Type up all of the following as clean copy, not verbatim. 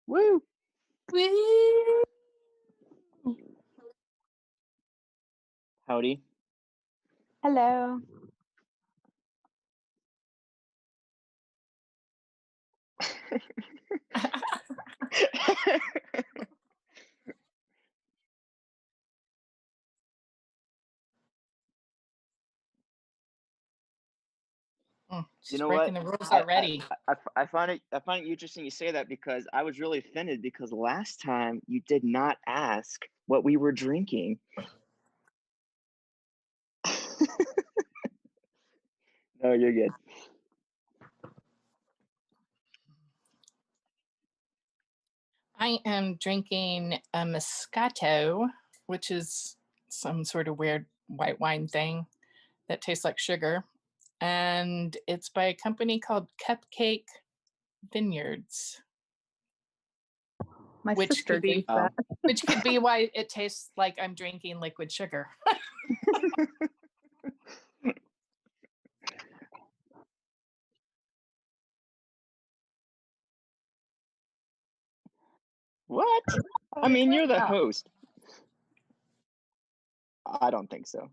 Woo! Woo! Howdy. Hello. You She's know breaking what? the rules I, already. I find it interesting you say that because I was really offended because last time you did not ask what we were drinking. No, you're good. I am drinking a Moscato, which is some sort of weird white wine thing that tastes like sugar. And it's by a company called Cupcake Vineyards. My Which sister could be- drinks that. Which could be why it tastes like I'm drinking liquid sugar. What? I mean, you're the Yeah. host. I don't think so.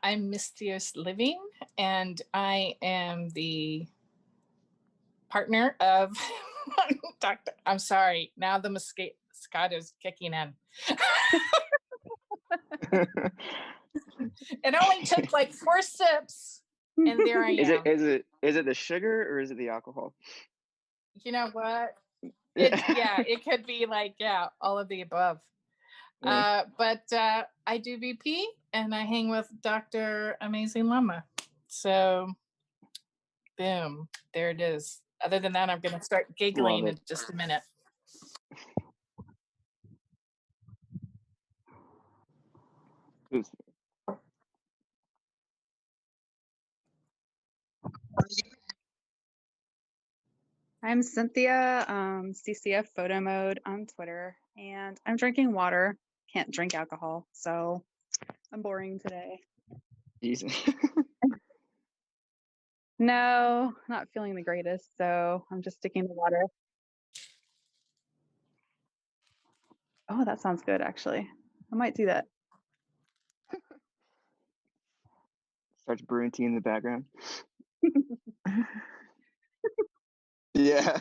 I'm Mysterious Living, and I am the partner of Dr. I'm sorry. Now the Moscato's kicking in. It only took like 4 sips, and there I am. Is it the sugar or is it the alcohol? You know what? It could be like, all of the above. But I do VP and I hang with Dr. Amazing Llama. So, boom, there it is. Other than that, I'm going to start giggling in just a minute. I'm Cynthia, CCF Photo Mode on Twitter, and I'm drinking water. Can't drink alcohol, so I'm boring today. Jesus. No, not feeling the greatest, so I'm just sticking to water. Oh, that sounds good, actually. I might do that. Starts brewing tea in the background. Yeah.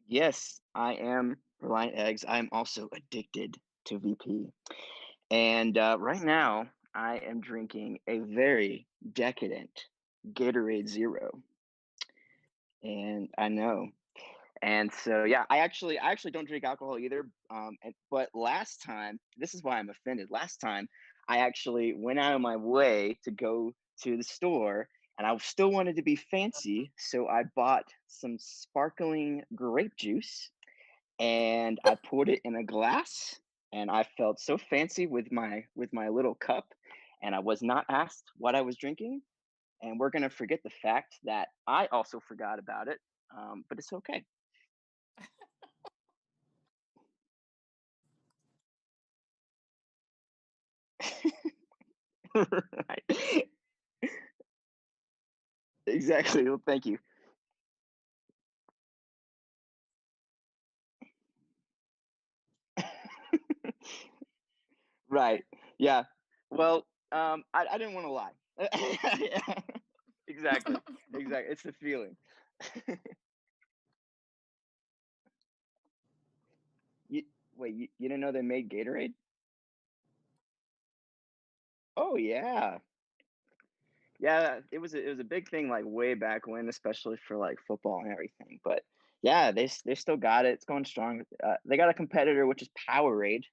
Yes, I am Reliant Eggs. I'm also addicted to VP. And right now, I am drinking a very decadent Gatorade Zero. And I know. And so, yeah, I actually don't drink alcohol either. But last time, this is why I'm offended. Last time, I actually went out of my way to go to the store, and I still wanted to be fancy, so I bought some sparkling grape juice, and I poured it in a glass, and I felt so fancy with my little cup, and I was not asked what I was drinking. And we're gonna forget the fact that I also forgot about it, but it's okay. Right. Exactly. Well, thank you. Right. Yeah. Well, I didn't want to lie. Yeah. Exactly. Exactly. It's the feeling. You, wait, you didn't know they made Gatorade? Oh yeah. Yeah, it was a big thing like way back when, especially for like football and everything. But yeah, they still got it. It's going strong. They got a competitor which is Powerade,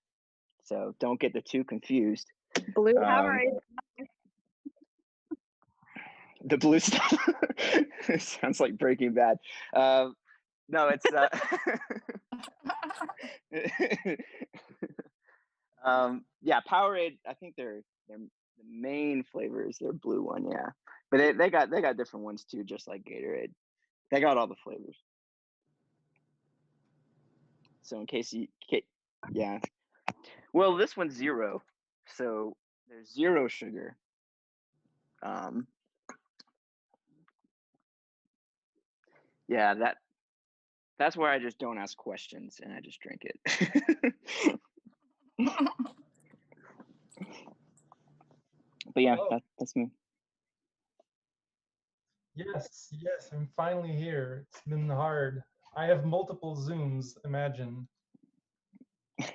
so don't get the two confused. Blue Powerade. The blue stuff. It sounds like Breaking Bad. No, it's yeah, Powerade. I think they're the main flavor is their blue one, yeah. But they got different ones too, just like Gatorade. They got all the flavors. So in case yeah. Well, this one's 0, so there's 0 sugar. Yeah, that's where I just don't ask questions and I just drink it. But yeah, Hello. that's me. Yes, I'm finally here. It's been hard. I have multiple Zooms, imagine. I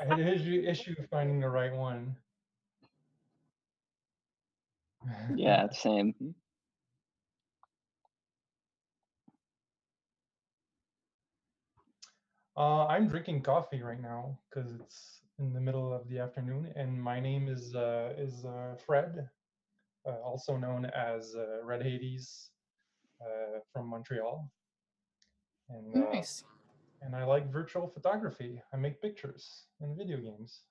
had an issue finding the right one. Yeah, same. I'm drinking coffee right now because it's in the middle of the afternoon, and my name is Fred, also known as Red Hades, from Montreal, and Nice. and I like virtual photography. I make pictures in video games.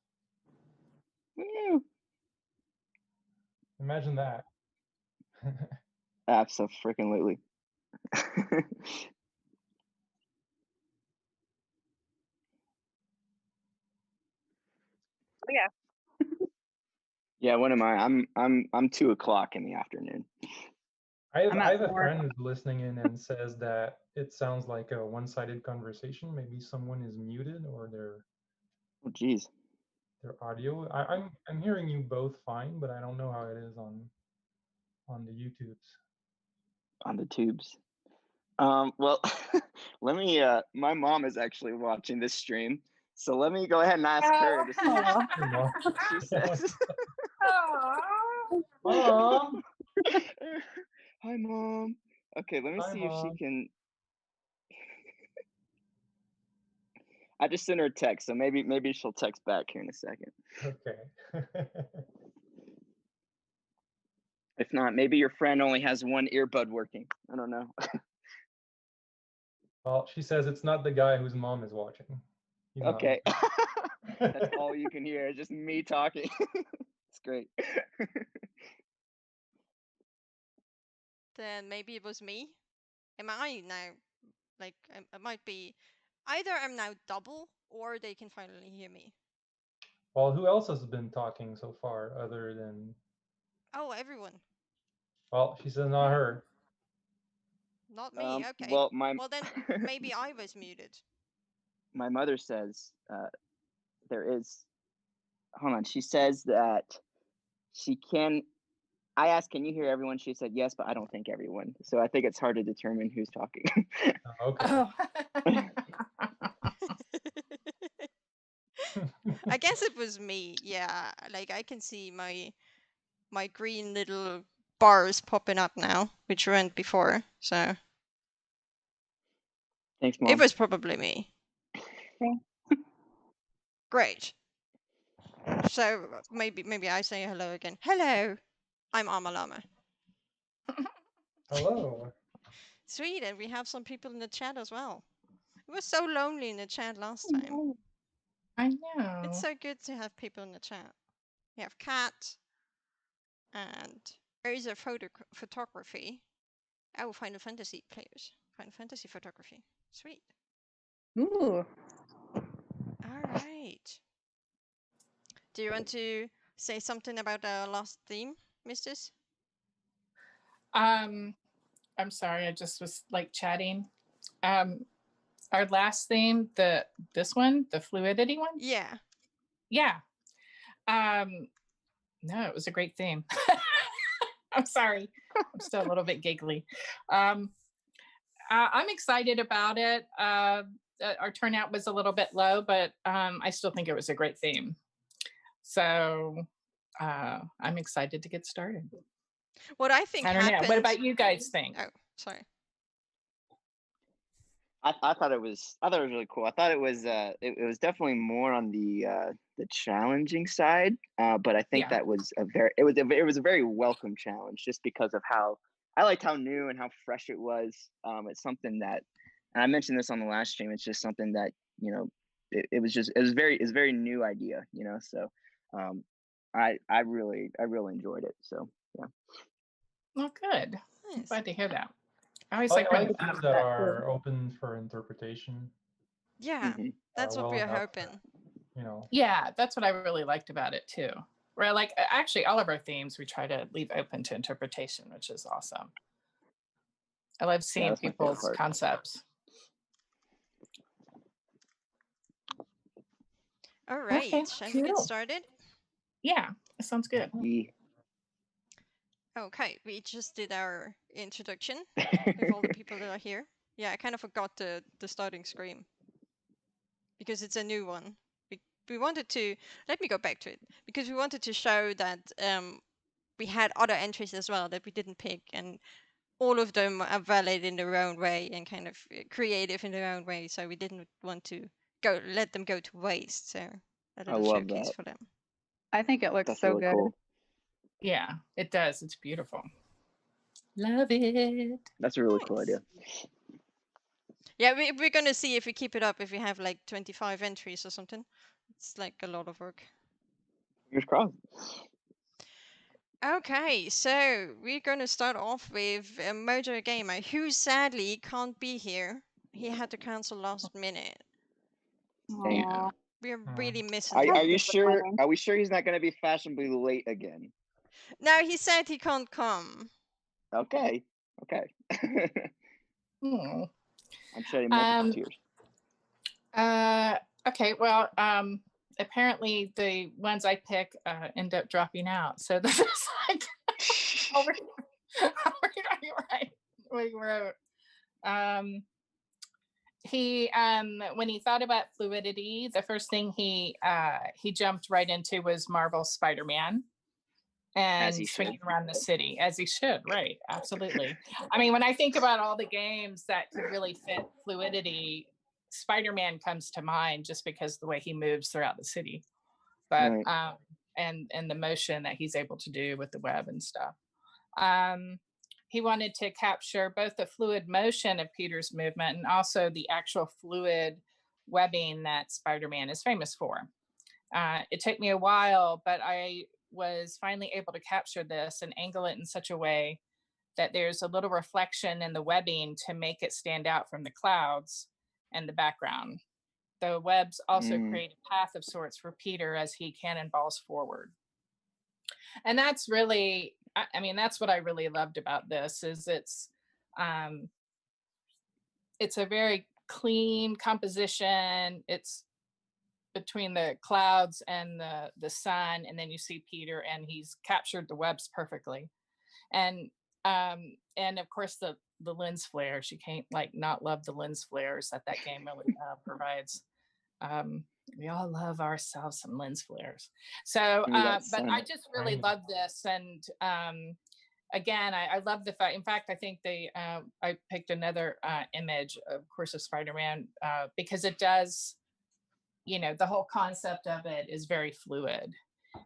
Woo. Imagine that. Abso-freaking-lutely. Oh yeah. Yeah, what am I? I'm 2 o'clock in the afternoon. I I'm at have a 4. friend who's listening in and says that it sounds like a one-sided conversation. Maybe someone is muted or Oh, geez. their audio. I'm hearing you both fine, but I don't know how it is on the YouTubes. On the tubes. Well, let me. My mom is actually watching this stream, so let me go ahead and ask her to see Aw. what she says. Mom. Hi, Mom. Okay, let me Hi, see if she Mom. can. I just sent her a text, so maybe she'll text back here in a second. Okay. If not, maybe your friend only has one earbud working. I don't know. Well, she says it's not the guy whose mom is watching. He's not. Okay. That's all you can hear, just me talking. It's great. Then maybe it was me. Am I now, like, it might be either I'm now double or they can finally hear me. Well, who else has been talking so far other than? Oh, everyone. Well, she says not her. Not me. Okay. Well, then maybe I was muted. my mother says there is. Hold on. She says that she can. I asked, "Can you hear everyone?" She said yes, but I don't think everyone. So I think it's hard to determine who's talking. Okay. Oh. I guess it was me. Yeah, like I can see my green little bars popping up now, which weren't before. So Thanks, Mom. it was probably me. Okay. Great. So maybe I say hello again. Hello, I'm Amalama. Hello. Sweet, and we have some people in the chat as well. It was so lonely in the chat last time. I know. It's so good to have people in the chat. We have Kat, and there is a photography. Oh, Final Fantasy players. Final Fantasy photography. Sweet. Ooh. All right. Do you want to say something about our last theme, Misters? I'm sorry, I just was like chatting. Our last theme, this one, the flUidITy one. Yeah. Yeah. No, it was a great theme. I'm sorry. I'm still a little bit giggly. I'm excited about it. Our turnout was a little bit low, but I still think it was a great theme. So I'm excited to get started. What I think I don't know. happened. What about you guys think? Oh, sorry. I thought it was really cool. I thought it was definitely more on the challenging side, but I think Yeah. that was a very welcome challenge just because of how I liked how new and how fresh it was. It's something that, and I mentioned this on the last stream. It's just something that it was very new idea. So I really enjoyed it. So yeah. Well, good. I'm Nice. glad to hear that. I always I like when like themes that are open for interpretation. Yeah, that's what well we're enough hoping. that, you know. Yeah, that's what I really liked about it too. Where like actually all of our themes we try to leave open to interpretation, which is awesome. I love seeing that's my favorite people's part. concepts. All right, Okay, shall we get cool. started? Yeah, that sounds good. Yeah. Okay, we just did our introduction with all the people that are here. Yeah, I kind of forgot the starting screen because it's a new one. We wanted to, let me go back to it, because we wanted to show that we had other entries as well that we didn't pick, and all of them are valid in their own way and kind of creative in their own way, so we didn't want to let them go to waste, so a I little love showcase that. for them. I think it looks That's so really good. cool. Yeah, it does. It's beautiful. Love it. That's a really cool Nice. idea. Yeah, we're gonna see if we keep it up, if we have like 25 entries or something. It's like a lot of work. Fingers crossed. Okay, so we're gonna start off with Mojo Gamer, who sadly can't be here. He had to cancel last minute. Dang. Aw, We're really missing Are him. that's you sure? disappointing. Are we sure he's not going to be fashionably late again? No, he said he can't come. Okay. Okay. Hmm. I'm shedding multiple tears. Okay, well, apparently the ones I pick end up dropping out. So this is like right. We wrote he when he thought about flUidITy, the first thing he jumped right into was Marvel Spider-Man As and he swinging should. around the city, as he should, right? Absolutely. I mean, when I think about all the games that could really fit flUidITy, Spider-Man comes to mind just because the way he moves throughout the city, but Right. and the motion that he's able to do with the web and stuff. He wanted to capture both the fluid motion of Peter's movement and also the actual fluid webbing that Spider-Man is famous for. It took me a while, but I was finally able to capture this and angle it in such a way that there's a little reflection in the webbing to make it stand out from the clouds and the background. The webs also create a path of sorts for Peter as he cannonballs forward. And that's really, I mean, that's what I really loved about this is it's a very clean composition. It's between the clouds and the sun, and then you see Peter, and he's captured the webs perfectly. And of course the lens flares. You can't like not love the lens flares that game really provides. We all love ourselves some lens flares. So, but I just really love this, and again, I love the fact. In fact, I think I picked another image, of course, of Spider-Man because it does. You know, the whole concept of it is very fluid,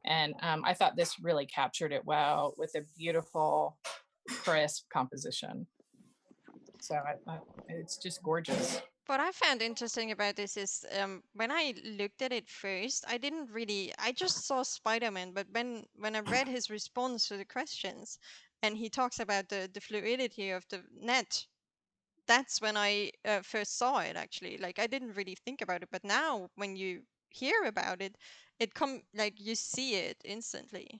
and I thought this really captured it well with a beautiful, crisp composition. So it's just gorgeous. What I found interesting about this is when I looked at it first, I just saw Spider-Man, but when I read his response to the questions, and he talks about the fluidity of the net, that's when I first saw it actually. Like I didn't really think about it, but now when you hear about it, like you see it instantly,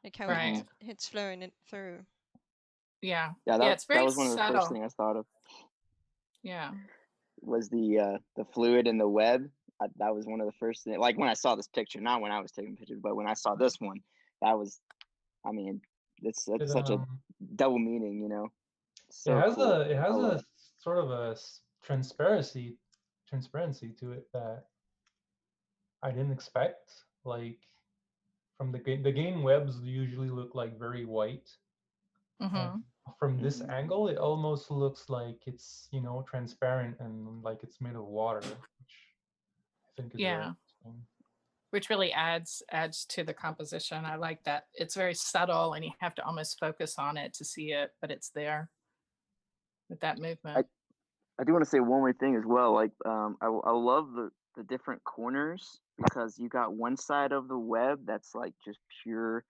like how it's flowing it through. Yeah, Yeah, it's very that was one of the first subtle. things I thought of. Yeah, was the fluid and the web. That was one of the first things. Like when I saw this picture, not when I was taking pictures, but when I saw this one, that was. I mean, it's such a double meaning, you know. So it has a sort of a transparency to it that I didn't expect. Like from the game webs usually look like very white. And from this angle, it almost looks like it's, you know, transparent and like it's made of water, which I think is very interesting. Which really adds to the composition. I like that. It's very subtle, and you have to almost focus on it to see it, but it's there with that movement. I do want to say one more thing as well. Like, I love the different corners because you got one side of the web that's like just pure,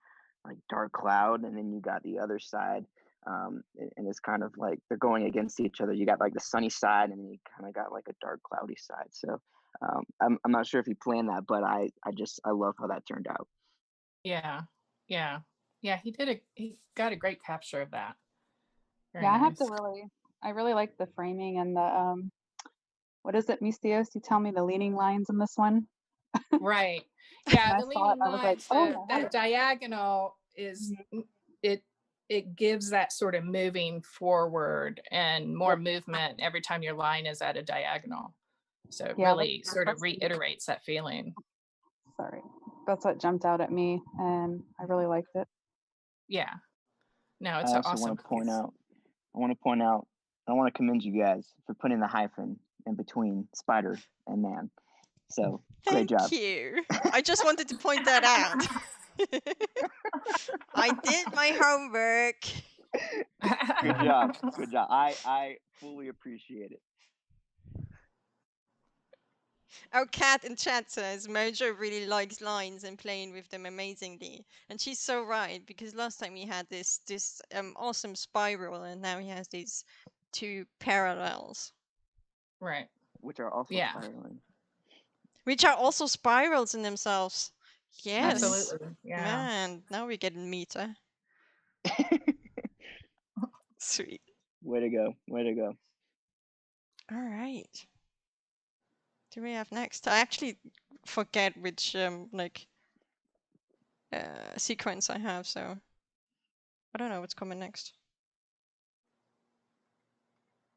like dark cloud, and then you got the other side and it's kind of like they're going against each other. You got like the sunny side, and then you kind of got like a dark, cloudy side. So I'm not sure if he planned that, but I love how that turned out. Yeah, yeah, yeah. He got a great capture of that. Very Yeah, I have to nice. I really like the framing and the what is it, Mistios? You tell me the leaning lines in this one. Right. When Yeah, I the saw it, leaning I was like, lines, oh, I have that it. diagonal is Mhm. it gives that sort of moving forward and more Yep. movement every time your line is at a diagonal. So it Yeah, really sort of that's reiterates that feeling. sorry. That's what jumped out at me, and I really liked it. Yeah. No, it's I an also awesome want to point piece. out. I want to point out. I want to commend you guys for putting the hyphen in between spider and man. So great Thank job. you. I just wanted to point that out. I did my homework. Good job. Good job. I fully appreciate it. Our cat in chat says Mojo really likes lines and playing with them amazingly, and she's so right, because last time he had this awesome spiral, and now he has these two parallels, Right. Which are also Yeah. spiraling. which are also spirals in themselves. Yes, Absolutely. Yeah. man. Now we're getting meta. Sweet. Way to go. Way to go. All right. Do we have next? I actually forget which sequence I have, so I don't know what's coming next.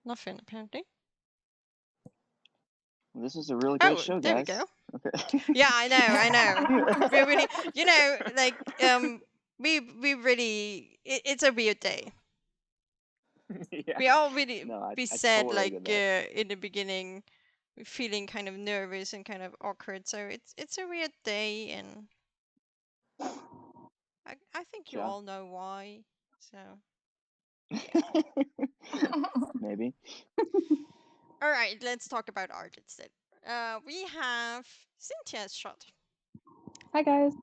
Nothing apparently. Well, this is a really great Oh, show, there we guys. go. Okay. Yeah, I know. We're really, like we really. It's a weird day. Yeah. We all really No, we I said totally like get that. in the beginning, we're feeling kind of nervous and kind of awkward. So it's a weird day, and I think you Yeah. all know why. So Maybe. all right, let's talk about art instead. We have Cynthia's shot, Hi guys.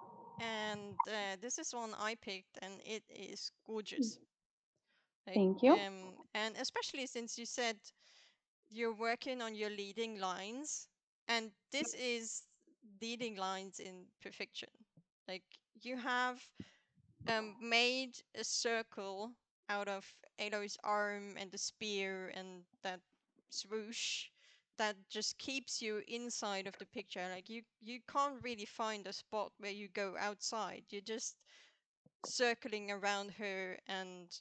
and this is one I picked, and it is gorgeous. Like, Thank you. and especially since you said you're working on your leading lines, and this is leading lines in perfection. Like you have made a circle out of Aloy's arm and the spear and that swoosh that just keeps you inside of the picture. Like you can't really find a spot where you go outside. You're just circling around her, and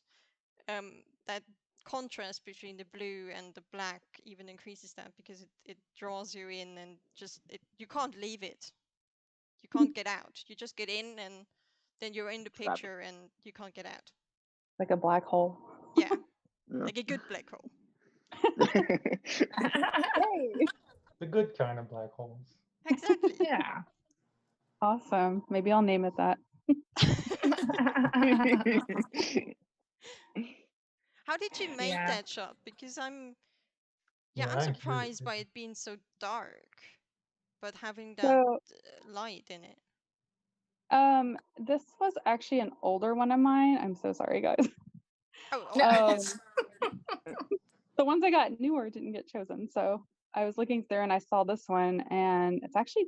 that contrast between the blue and the black even increases that, because it draws you in, and just you can't leave it. You can't get out. You just get in, and then you're in the Trapped. picture and you can't get out. Like a black hole. Yeah, Yeah. like a good black hole. Yay. The good kind of black holes. Exactly. Yeah. Awesome. Maybe I'll name it that. How did you make Yeah. that shot? Because I'm Yeah, I'm I'm curious surprised too. by it being so dark, but having that So light in it. this was actually an older one of mine. I'm so sorry guys. Oh, No, okay. The ones I got newer didn't get chosen. So I was looking through and I saw this one, and it's actually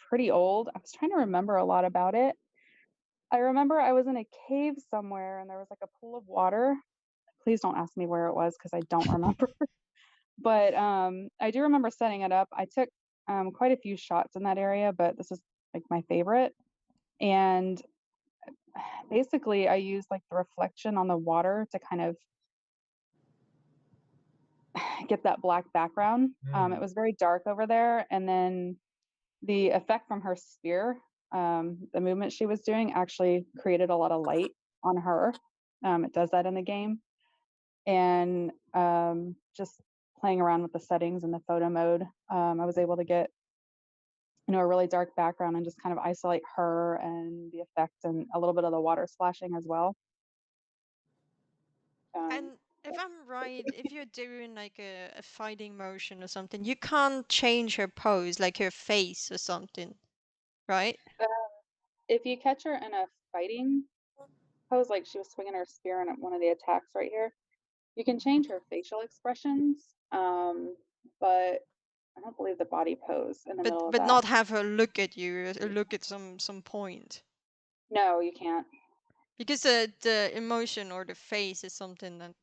pretty old. I was trying to remember a lot about it. I remember I was in a cave somewhere and there was like a pool of water. Please don't ask me where it was because I don't remember. But I do remember setting it up. I took quite a few shots in that area, but this is like my favorite. And basically I used like the reflection on the water to kind of get that black background. It was very dark over there, and then the effect from her spear, the movement she was doing, actually created a lot of light on her. It does that in the game, and just playing around with the settings in the photo mode, I was able to get a really dark background and just kind of isolate her and the effect and a little bit of the water splashing as well. And if I'm right, if you're doing like a fighting motion or something, you can't change her pose, like her face or something, right? If you catch her in a fighting pose like she was swinging her spear in one of the attacks right here. You can change her facial expressions, but I don't believe the body pose in the middle of But that. not have her look at you or look at some point. No, you can't. Because the emotion or the face is something that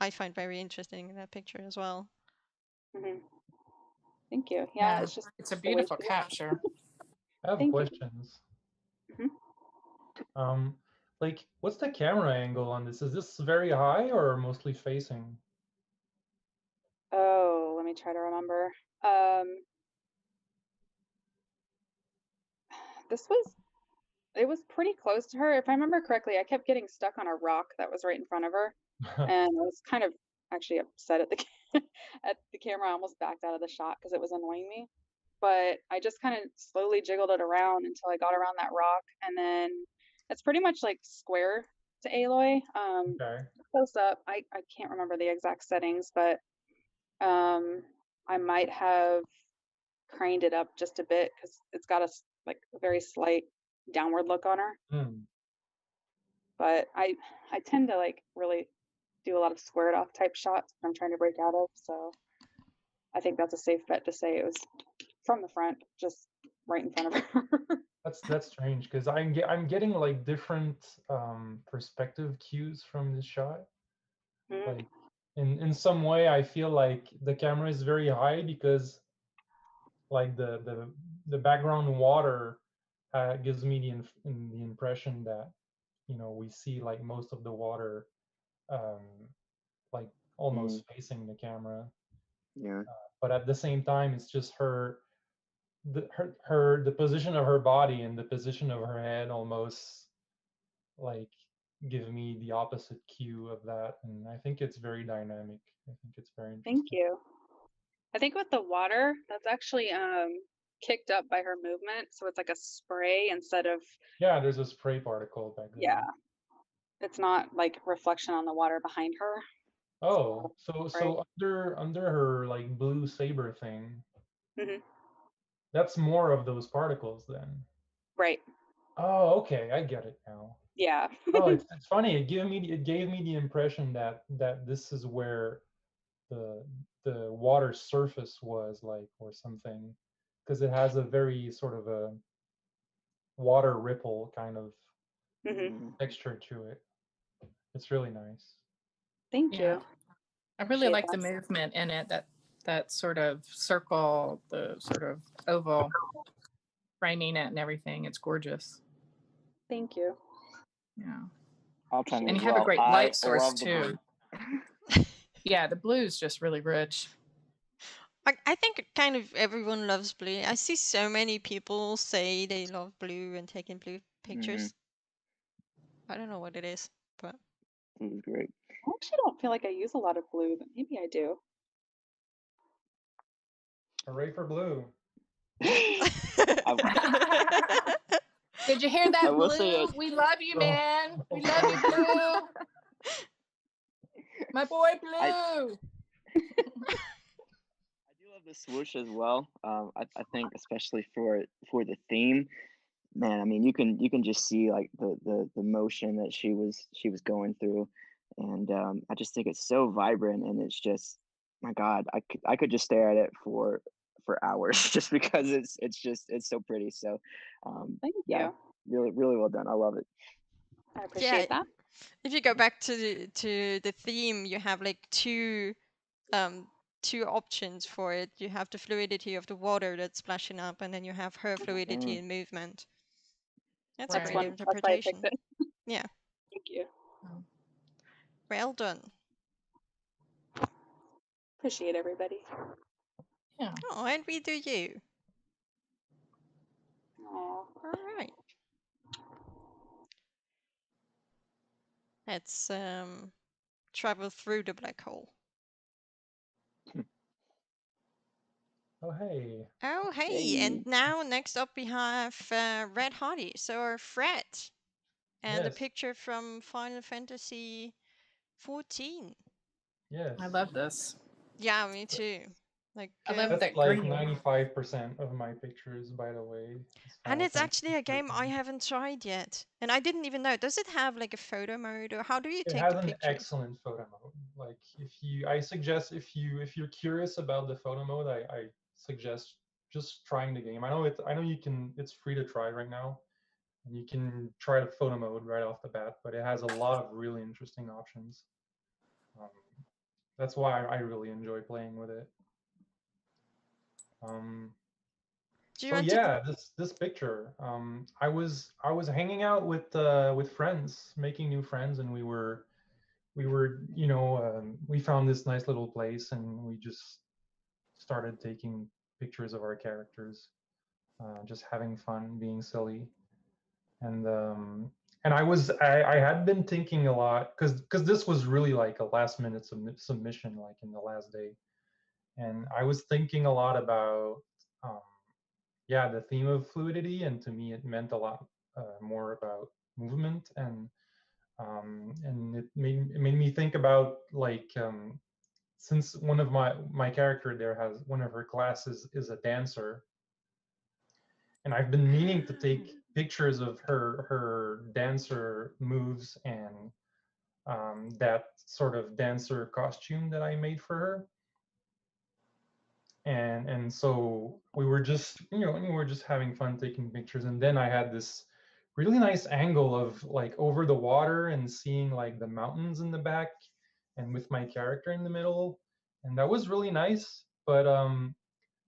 I find very interesting in that picture as well. Thank you. Yeah, it's just it's a the way beautiful she is. capture. I have Thank you. questions. Like, what's the camera angle on this? Is this very high or mostly facing? Oh, let me try to remember. It was pretty close to her. If I remember correctly, I kept getting stuck on a rock that was right in front of her. And I was kind of actually upset at the at the camera. I almost backed out of the shot because it was annoying me. But I just kind of slowly jiggled it around until I got around that rock. And then it's pretty much like square to Aloy. Okay. Close up. I can't remember the exact settings, but I might have craned it up just a bit because it's got a very slight downward look on her. But I tend to like really do a lot of squared off type shots that I'm trying to break out of. So I think that's a safe bet to say it was from the front, just right in front of her. That's strange because I'm getting like different perspective cues from this shot. Like in some way, I feel like the camera is very high because like the background water gives me the impression that we see like most of the water like almost facing the camera. Yeah. But at the same time, it's just the position of her body and the position of her head almost like give me the opposite cue of that, and I think it's very dynamic. I think it's very interesting. Thank you. I think with the water, that's actually kicked up by her movement, so it's like a spray instead of there's a spray particle back there. Yeah, it's not like reflection on the water behind her. Oh, so under her like blue saber thing, that's more of those particles then. Right. Oh, okay, I get it now. Yeah. Oh, it's funny. It gave me the impression that this is where the water surface was like or something, because it has a very sort of a water ripple kind of texture to it. It's really nice. Thank you. I really like the movement in it, that sort of circle, the sort of oval framing it and everything. It's gorgeous. Thank you. Yeah. I'll try and you have a great light source too. Yeah, the blue is just really rich. I think kind of everyone loves blue. I see so many people say they love blue and taking blue pictures. I don't know what it is, but it was great. I actually don't feel like I use a lot of blue, but maybe I do. Hooray for blue. Did you hear that, Blue? We love you, man. We love you, Blue. My boy, Blue. I do love the swoosh as well. I think especially for the theme, man. I mean, you can just see like the motion that she was going through, and I just think it's so vibrant, and it's just, my God, I could just stare at it for hours just because it's so pretty. So Thank you. Really, really well done. I love it. I appreciate that. If you go back to the theme, you have like two options for it. You have the fluidity of the water that's splashing up, and then you have her fluidity and movement. That's a great interpretation. Yeah. Thank you. Well done. Appreciate everybody. Yeah. Oh, and we do you. Oh. All right. Let's travel through the black hole. Oh, hey. Oh, hey. And now next up we have Red Hottie, so Fred. And the picture from Final Fantasy 14. Yes. I love this. Yeah, me too. Like, I love That's that like green. 95% of my pictures, by the way. It's and Final it's actually Fantasy a game I 13. haven't tried yet, and I didn't even know. Does it have like a photo mode, or how do you It take has the an pictures? excellent photo mode. Like I suggest if you're curious about the photo mode, I suggest just trying the game. I know you can. It's free to try right now, and you can try the photo mode right off the bat. But it has a lot of really interesting options. Um, that's why I really enjoy playing with it. Um, Do you so want to? yeah, this picture. I was hanging out with friends, making new friends, and we were we found this nice little place, and we just started taking pictures of our characters, just having fun, being silly, and I had been thinking a lot because this was really like a last minute submission, like in the last day, and I was thinking a lot about um, yeah, the theme of fluidity, and to me it meant a lot more about movement, and it made me think about like since one of my character there has one of her classes is a dancer, and I've been meaning to take pictures of her dancer moves and that sort of dancer costume that I made for her, and so we were just we were just having fun taking pictures, and then I had this really nice angle of like over the water and seeing like the mountains in the back and with my character in the middle, and that was really nice, but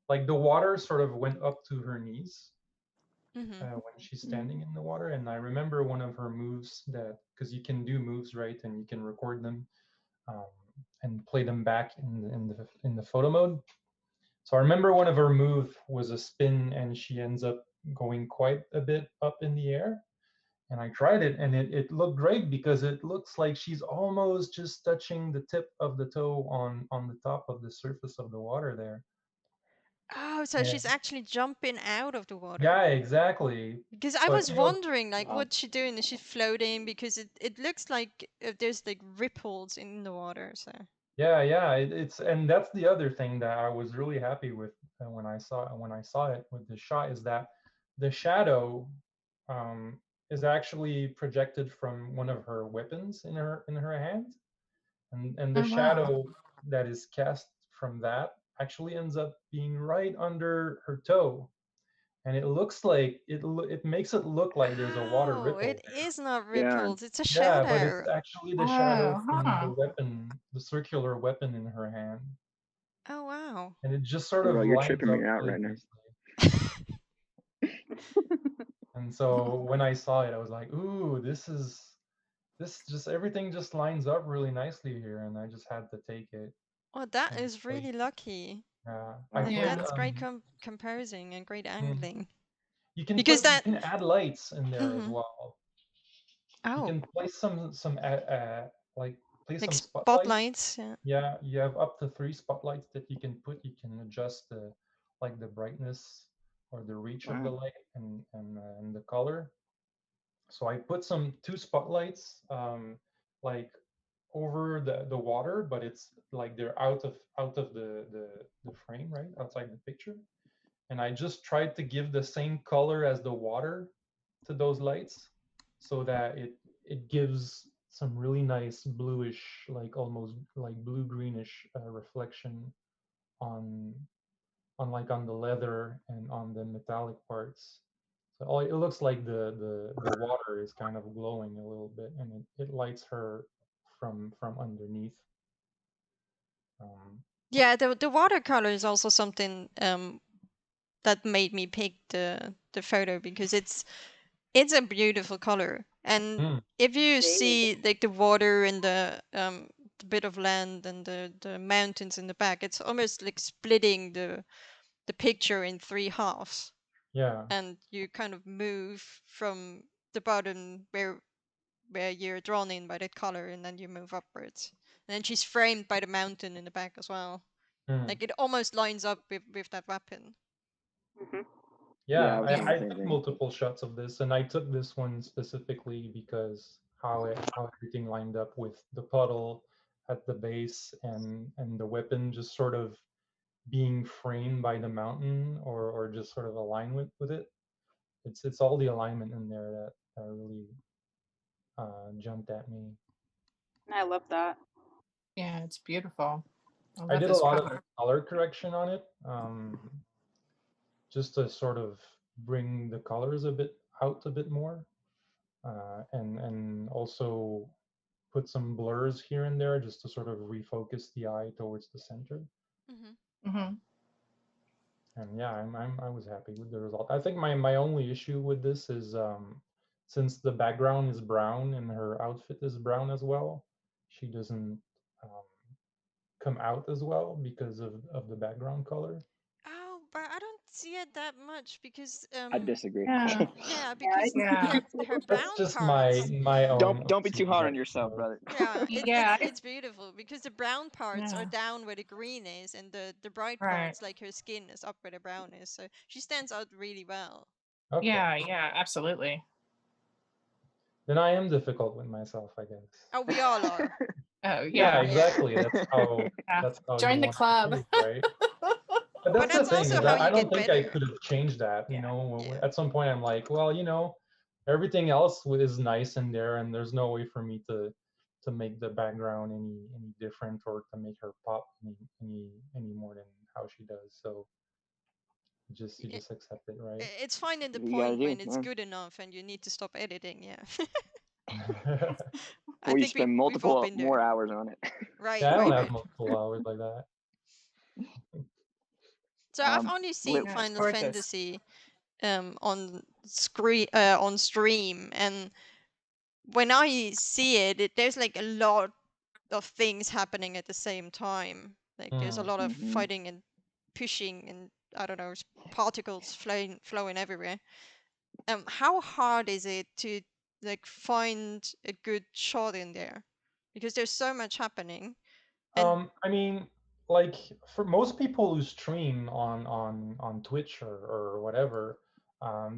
like the water sort of went up to her knees Mm-hmm. when she's standing in the water, and I remember one of her moves that because you can do moves, right, and you can record them um, and play them back in the photo mode. So I remember one of her move was a spin, and she ends up going quite a bit up in the air. And I tried it, and it looked great because it looks like she's almost just touching the tip of the toe on the top of the surface of the water there. Oh, so And she's actually jumping out of the water. yeah, exactly. Because I But was wondering, like, Wow. what's she doing? Is she floating? Because it looks like there's like ripples in the water. So. yeah, it's and that's the other thing that I was really happy with when I saw it with the shot is that the shadow um, is actually projected from one of her weapons in her hand, and the Oh wow. shadow that is cast from that actually ends up being right under her toe, and it looks like it makes it look like there's a water Oh, ripple it there. is not Yeah. ripples. It's a Yeah, but it's shadow. actually the shadow Oh, from the huh. weapon, the circular weapon in her hand, Oh wow. and it just sort Bro, of you're lines tripping me up out really right now. nicely. And so when I saw it, I was like, "Ooh, this just everything just lines up really nicely here," and I just had to take it. Oh, that And is like, really lucky. I Wow. Like played. Yeah. that's great composing and great Hmm, angling. you Because that. can add lights in there as Hmm. well. You Oh, can place some like place like some spotlights. spotlights. Yeah. Yeah, you have up to 3 spotlights that you can put. You can adjust the like the brightness or the reach of the Wow. light and the color. So I put some 2 spotlights like over the water, but it's like they're out of the frame, right? Outside the picture. And I just tried to give the same color as the water to those lights so that it gives some really nice bluish, like almost like blue greenish reflection on on the leather and on the metallic parts. So it looks like the water is kind of glowing a little bit, and it lights her from underneath. Um, Yeah, the watercolor is also something that made me pick the photo because it's a beautiful color. And mm, if you Shade. see like the water and the bit of land and the mountains in the back, it's almost like splitting the picture in three halves. yeah. And you kind of move from the bottom where you're drawn in by that color, and then you move upwards. And then she's framed by the mountain in the back as well. Mm. Like it almost lines up with that weapon. Mhm. Yeah, Yeah, I was thinking I the same took thing. multiple shots of this, and I took this one specifically because how everything lined up with the puddle at the base and the weapon just sort of being framed by the mountain or just sort of alignment with it. It's all the alignment in there that really jumped at me. I love that. Yeah, it's beautiful. I I love did a this lot of color. color correction on it, just to sort of bring the colors a bit out a bit more, and also put some blurs here and there just to sort of refocus the eye towards the center. Mm-hmm. And yeah, I was happy with the result. I think my only issue with this is since the background is brown and her outfit is brown as well, she doesn't um, come out as well because of the background color. Oh, but I don't see it that much because I disagree. Yeah. yeah, Yeah, I because think Yeah. her That's brown just parts. my own Don't be too OCD, hard I on yourself, suppose. brother. Yeah, Yeah. it's beautiful because the brown parts are Yeah. down where the green is, and the bright Right. parts, like her skin, is up where the brown is. So she stands out really well. Okay. Yeah. Yeah. Absolutely. Then I am difficult with myself, I guess. Oh, we all are. Oh Yeah, yeah. exactly. That's how Yeah. you Join the want to club. improve, right? But But that's the that's thing, also is how I you don't get think I better. could have changed that. Yeah. Yeah. At some point I'm like, well, everything else is nice in there, and there's no way for me to make the background any different or to make her pop any more than how she does. So you Yeah, just accept it, right? it's fine in the You gotta point do, when it's yeah. good enough and you need to stop editing. Yeah. I Or you think spend we've all multiple been more there. hours on it. Right, Yeah, I don't right, have right. multiple hours like that. So I've only seen Yeah, it's Final gorgeous. Fantasy on screen on stream, and when I see it, there's like a lot of things happening at the same time. Like there's a Mm. lot of Hmm. fighting and pushing and I don't know, particles flowing everywhere. How hard is it to like find a good shot in there? Because there's so much happening. And I mean, like for most people who stream on Twitch or whatever,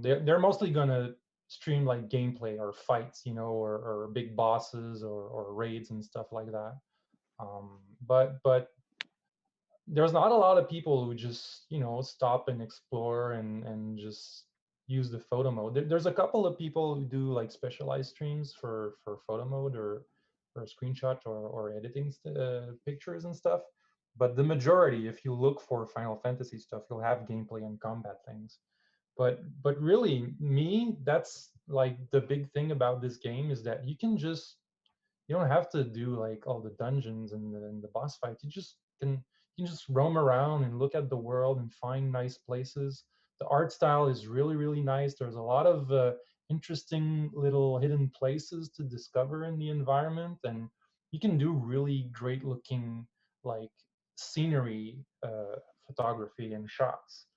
they're mostly gonna stream like gameplay or fights, or big bosses or raids and stuff like that. But there's not a lot of people who just stop and explore and just use the photo mode. There's a couple of people who do like specialized streams for photo mode or screenshot or editing pictures and stuff, but the majority, if you look for Final Fantasy stuff, you'll have gameplay and combat things. But really, me, that's like the big thing about this game, is that you don't have to do like all the dungeons and the boss fights. You can just roam around and look at the world and find nice places. The art style is really really nice. There's a lot of interesting little hidden places to discover in the environment, and you can do really great looking like scenery photography and shots,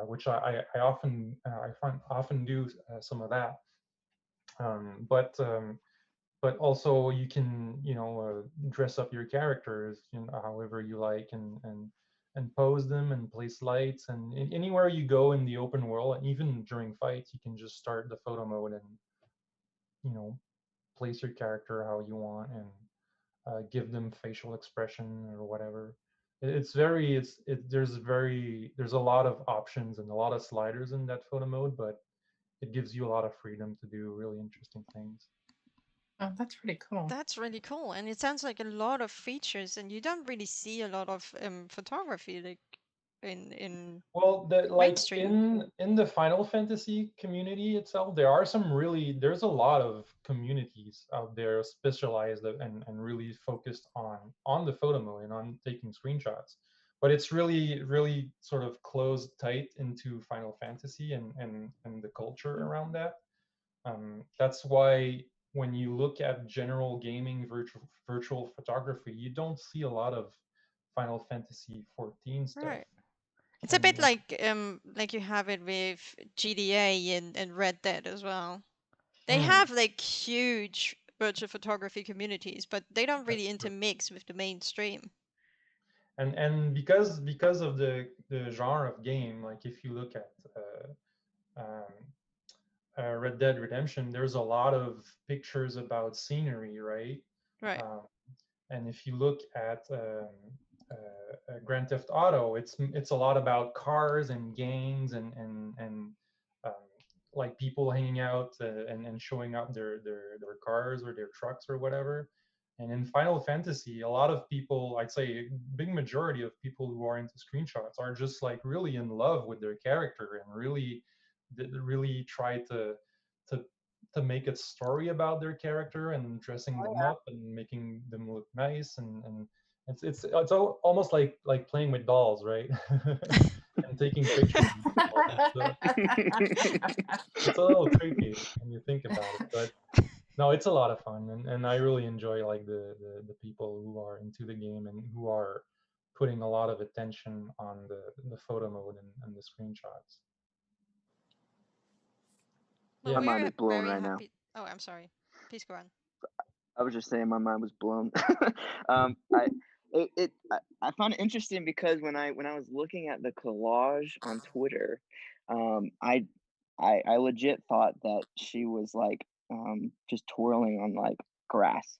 which I often I find often do some of that. Um, but um, but also you can dress up your characters however you like, and pose them and place lights, and anywhere you go in the open world, and even during fights you can just start the photo mode and you know place your character how you want, and give them facial expression or whatever. It's very there's a lot of options and a lot of sliders in that photo mode, but it gives you a lot of freedom to do really interesting things. Oh, that's pretty cool. that's really cool. And it sounds like a lot of features, and you don't really see a lot of photography like in Well, like mainstream. in the Final Fantasy community itself, there's a lot of communities out there specialized and really focused on the photo mode and on taking screenshots. But it's really really sort of closed tight into Final Fantasy and the culture around that. That's why when you look at general gaming virtual photography, you don't see a lot of Final Fantasy 14 stuff. Right. It's a bit And like you have it with GDA and Red Dead as well. They Hmm, have like huge virtual photography communities, but they don't really that's true. intermix with the mainstream. And because of the genre of game, like if you look at Red Dead Redemption, there's a lot of pictures about scenery, right? Right. Um, and if you look at Grand Theft Auto. It's a lot about cars and gangs and um, like people hanging out and showing up their cars or their trucks or whatever. And in Final Fantasy, a lot of people, I'd say a big majority of people who are into screenshots are just like really in love with their character and really try to to make a story about their character and dressing Oh them yeah. up and making them look nice and it's almost like playing with dolls, right? And taking pictures with dolls. It's a little creepy when you think about it, but no, it's a lot of fun, and I really enjoy like the people who are into the game and who are putting a lot of attention on the photo mode and the screenshots. Well, My Yeah. mind we're is blown very right now. happy. Oh, I'm sorry. Please go on. I was just saying my mind was blown. I I found it interesting because when I was looking at the collage on Twitter, um, I I legit thought that she was like just twirling on like grass.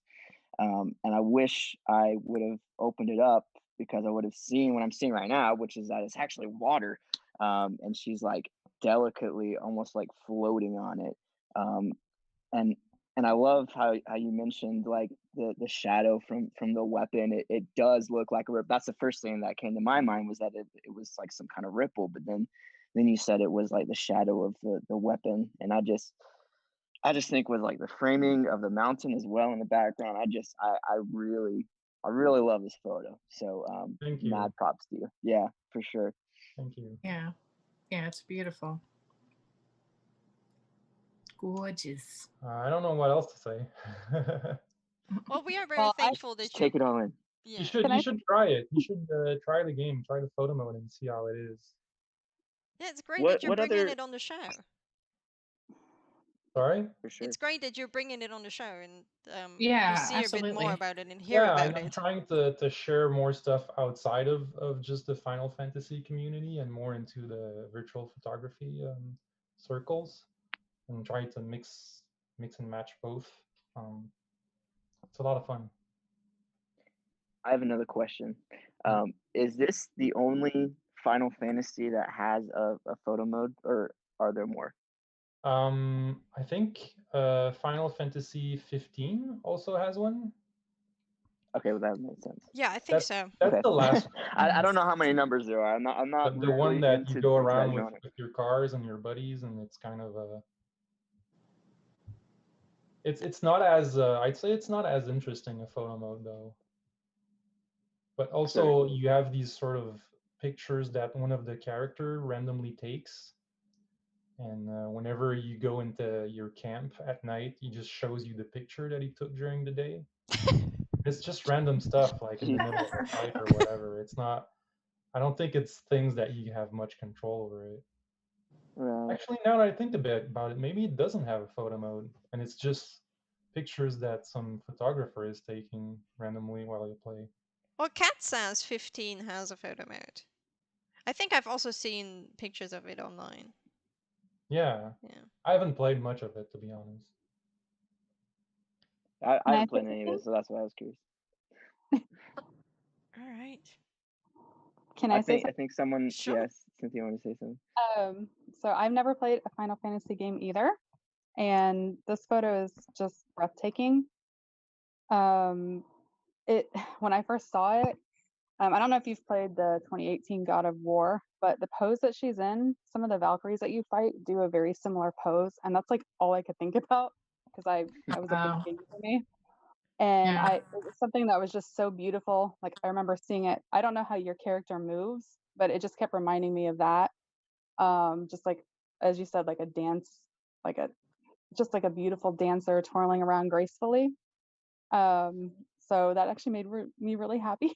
And I wish I would have opened it up because I would have seen what I'm seeing right now, which is that it's actually water. And she's like delicately almost like floating on it. Um, and and I love how you mentioned like the shadow from the weapon. It does look like a rip. That's the first thing that came to my mind was that it was like some kind of ripple, but then you said it was like the shadow of the weapon, and I just think with like the framing of the mountain as well in the background, I really love this photo. So Thank you. mad props to you. Yeah, for sure. Thank you. Yeah. Yeah, it's beautiful. Gorgeous. I don't know what else to say. Well, we are very Well, thankful Just that you. take it all in. You Yeah. should can you I should try it. You should try the game, try the photo mode, and see how it is. Yeah, it's great that What you're what bringing other it on the show. Sorry? for sure. It's great that you're bringing it on the show and to Yeah, see a bit more absolutely. about it and hear Yeah, about I'm it. trying to share more stuff outside of just the Final Fantasy community and more into the virtual photography circles and try to mix and match both. Um, it's a lot of fun. I have another question. Yeah. Is this the only Final Fantasy that has a photo mode, or are there more? I think Final Fantasy 15 also has one. Okay, well that makes sense. Yeah, I think That's so. that's Okay, the last I Mhm. don't know how many numbers there are. I'm not the one really that you into go that around genre. with your cars and your buddies, and it's kind of a it's not as I'd say it's not as interesting a photo mode though. But Sure. also you have these sort of pictures that one of the character randomly takes, and whenever you go into your camp at night, he just shows you the picture that he took during the day. It's just random stuff like in the middle of a fight or whatever. It's not. I don't think it's things that you have much control over it. Right. Actually, now that I think a bit about it, maybe it doesn't have a photo mode, and it's just pictures that some photographer is taking randomly while you play. Well, Cat says 15 has a photo mode. I think I've also seen pictures of it online. Yeah, Yeah. I haven't played much of it to be honest. I can I haven't say played any of something? it, so that's why I was curious. All right. Can I I say think something? I think someone, Sure. yes, Cynthia want to say something. So I've never played a Final Fantasy game either, and this photo is just breathtaking. Um, it when I first saw it, I don't know if you've played the 2018 God of War, but the pose that she's in, some of the Valkyries that you fight do a very similar pose, and that's like all I could think about because I was a big Wow. game for me, and Yeah. it was something that was just so beautiful. Like I remember seeing it. I don't know how your character moves, but it just kept reminding me of that. Just like as you said, like a dance, like a just like a beautiful dancer twirling around gracefully. Um, so that actually made me really happy.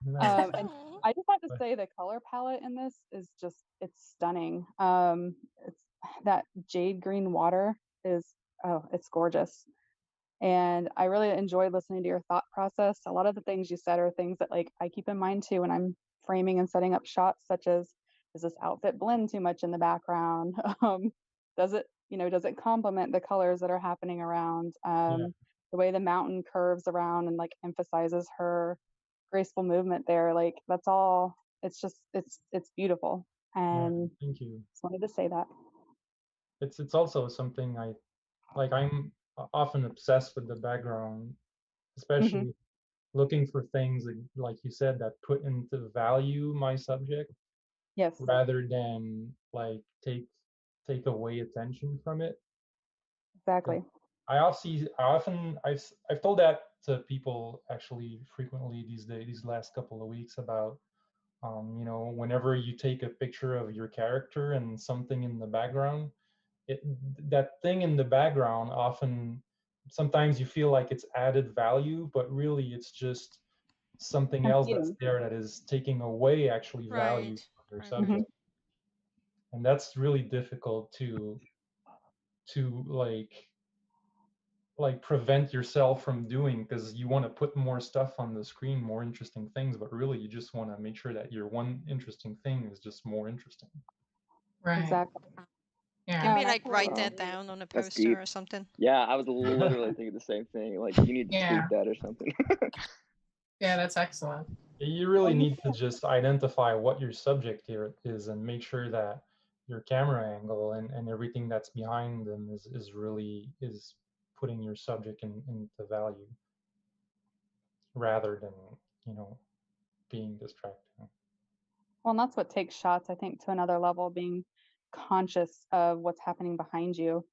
Nice. And Aw. I just have to say the color palette in this is just it's stunning. It's that jade green water is it's gorgeous. And I really enjoyed listening to your thought process. A lot of the things you said are things that like I keep in mind too when I'm framing and setting up shots, such as does this outfit blend too much in the background? Does it, does it complement the colors that are happening around? Yeah. The way the mountain curves around and like emphasizes her graceful movement there. Like that's all. It's just it's beautiful, Yeah, and thank you. just wanted to say that. It's also something I like. I'm often obsessed with the background, Hmm. especially looking for things like you said that put into value my subject Yes, rather than like take away attention from it. 'Cause exactly. I've told that to people actually frequently these days, these last couple of weeks about whenever you take a picture of your character and something in the background, it that thing in the background often sometimes you feel like it's added value, but really it's just something else that's Competing. there that is taking away actually value Right. from your Right. Hmm. subject. And that's really difficult to like prevent yourself from doing, because you want to put more stuff on the screen, more interesting things, but really you just want to make sure that your one interesting thing is just more interesting. Right. Exactly. Yeah. Can No, we and I like totally write Wow, that agree. down on a that's poster deep. or something? Yeah, I was literally thinking the same thing. Like, you need to Yeah. tweet that or something. Yeah, that's excellent. You Well, really you need to just identify what your subject here is and make sure that your camera angle and everything that's behind them is really is putting your subject into value rather than being distracting. Well, and that's what takes shots, I think, to another level, being conscious of what's happening behind you.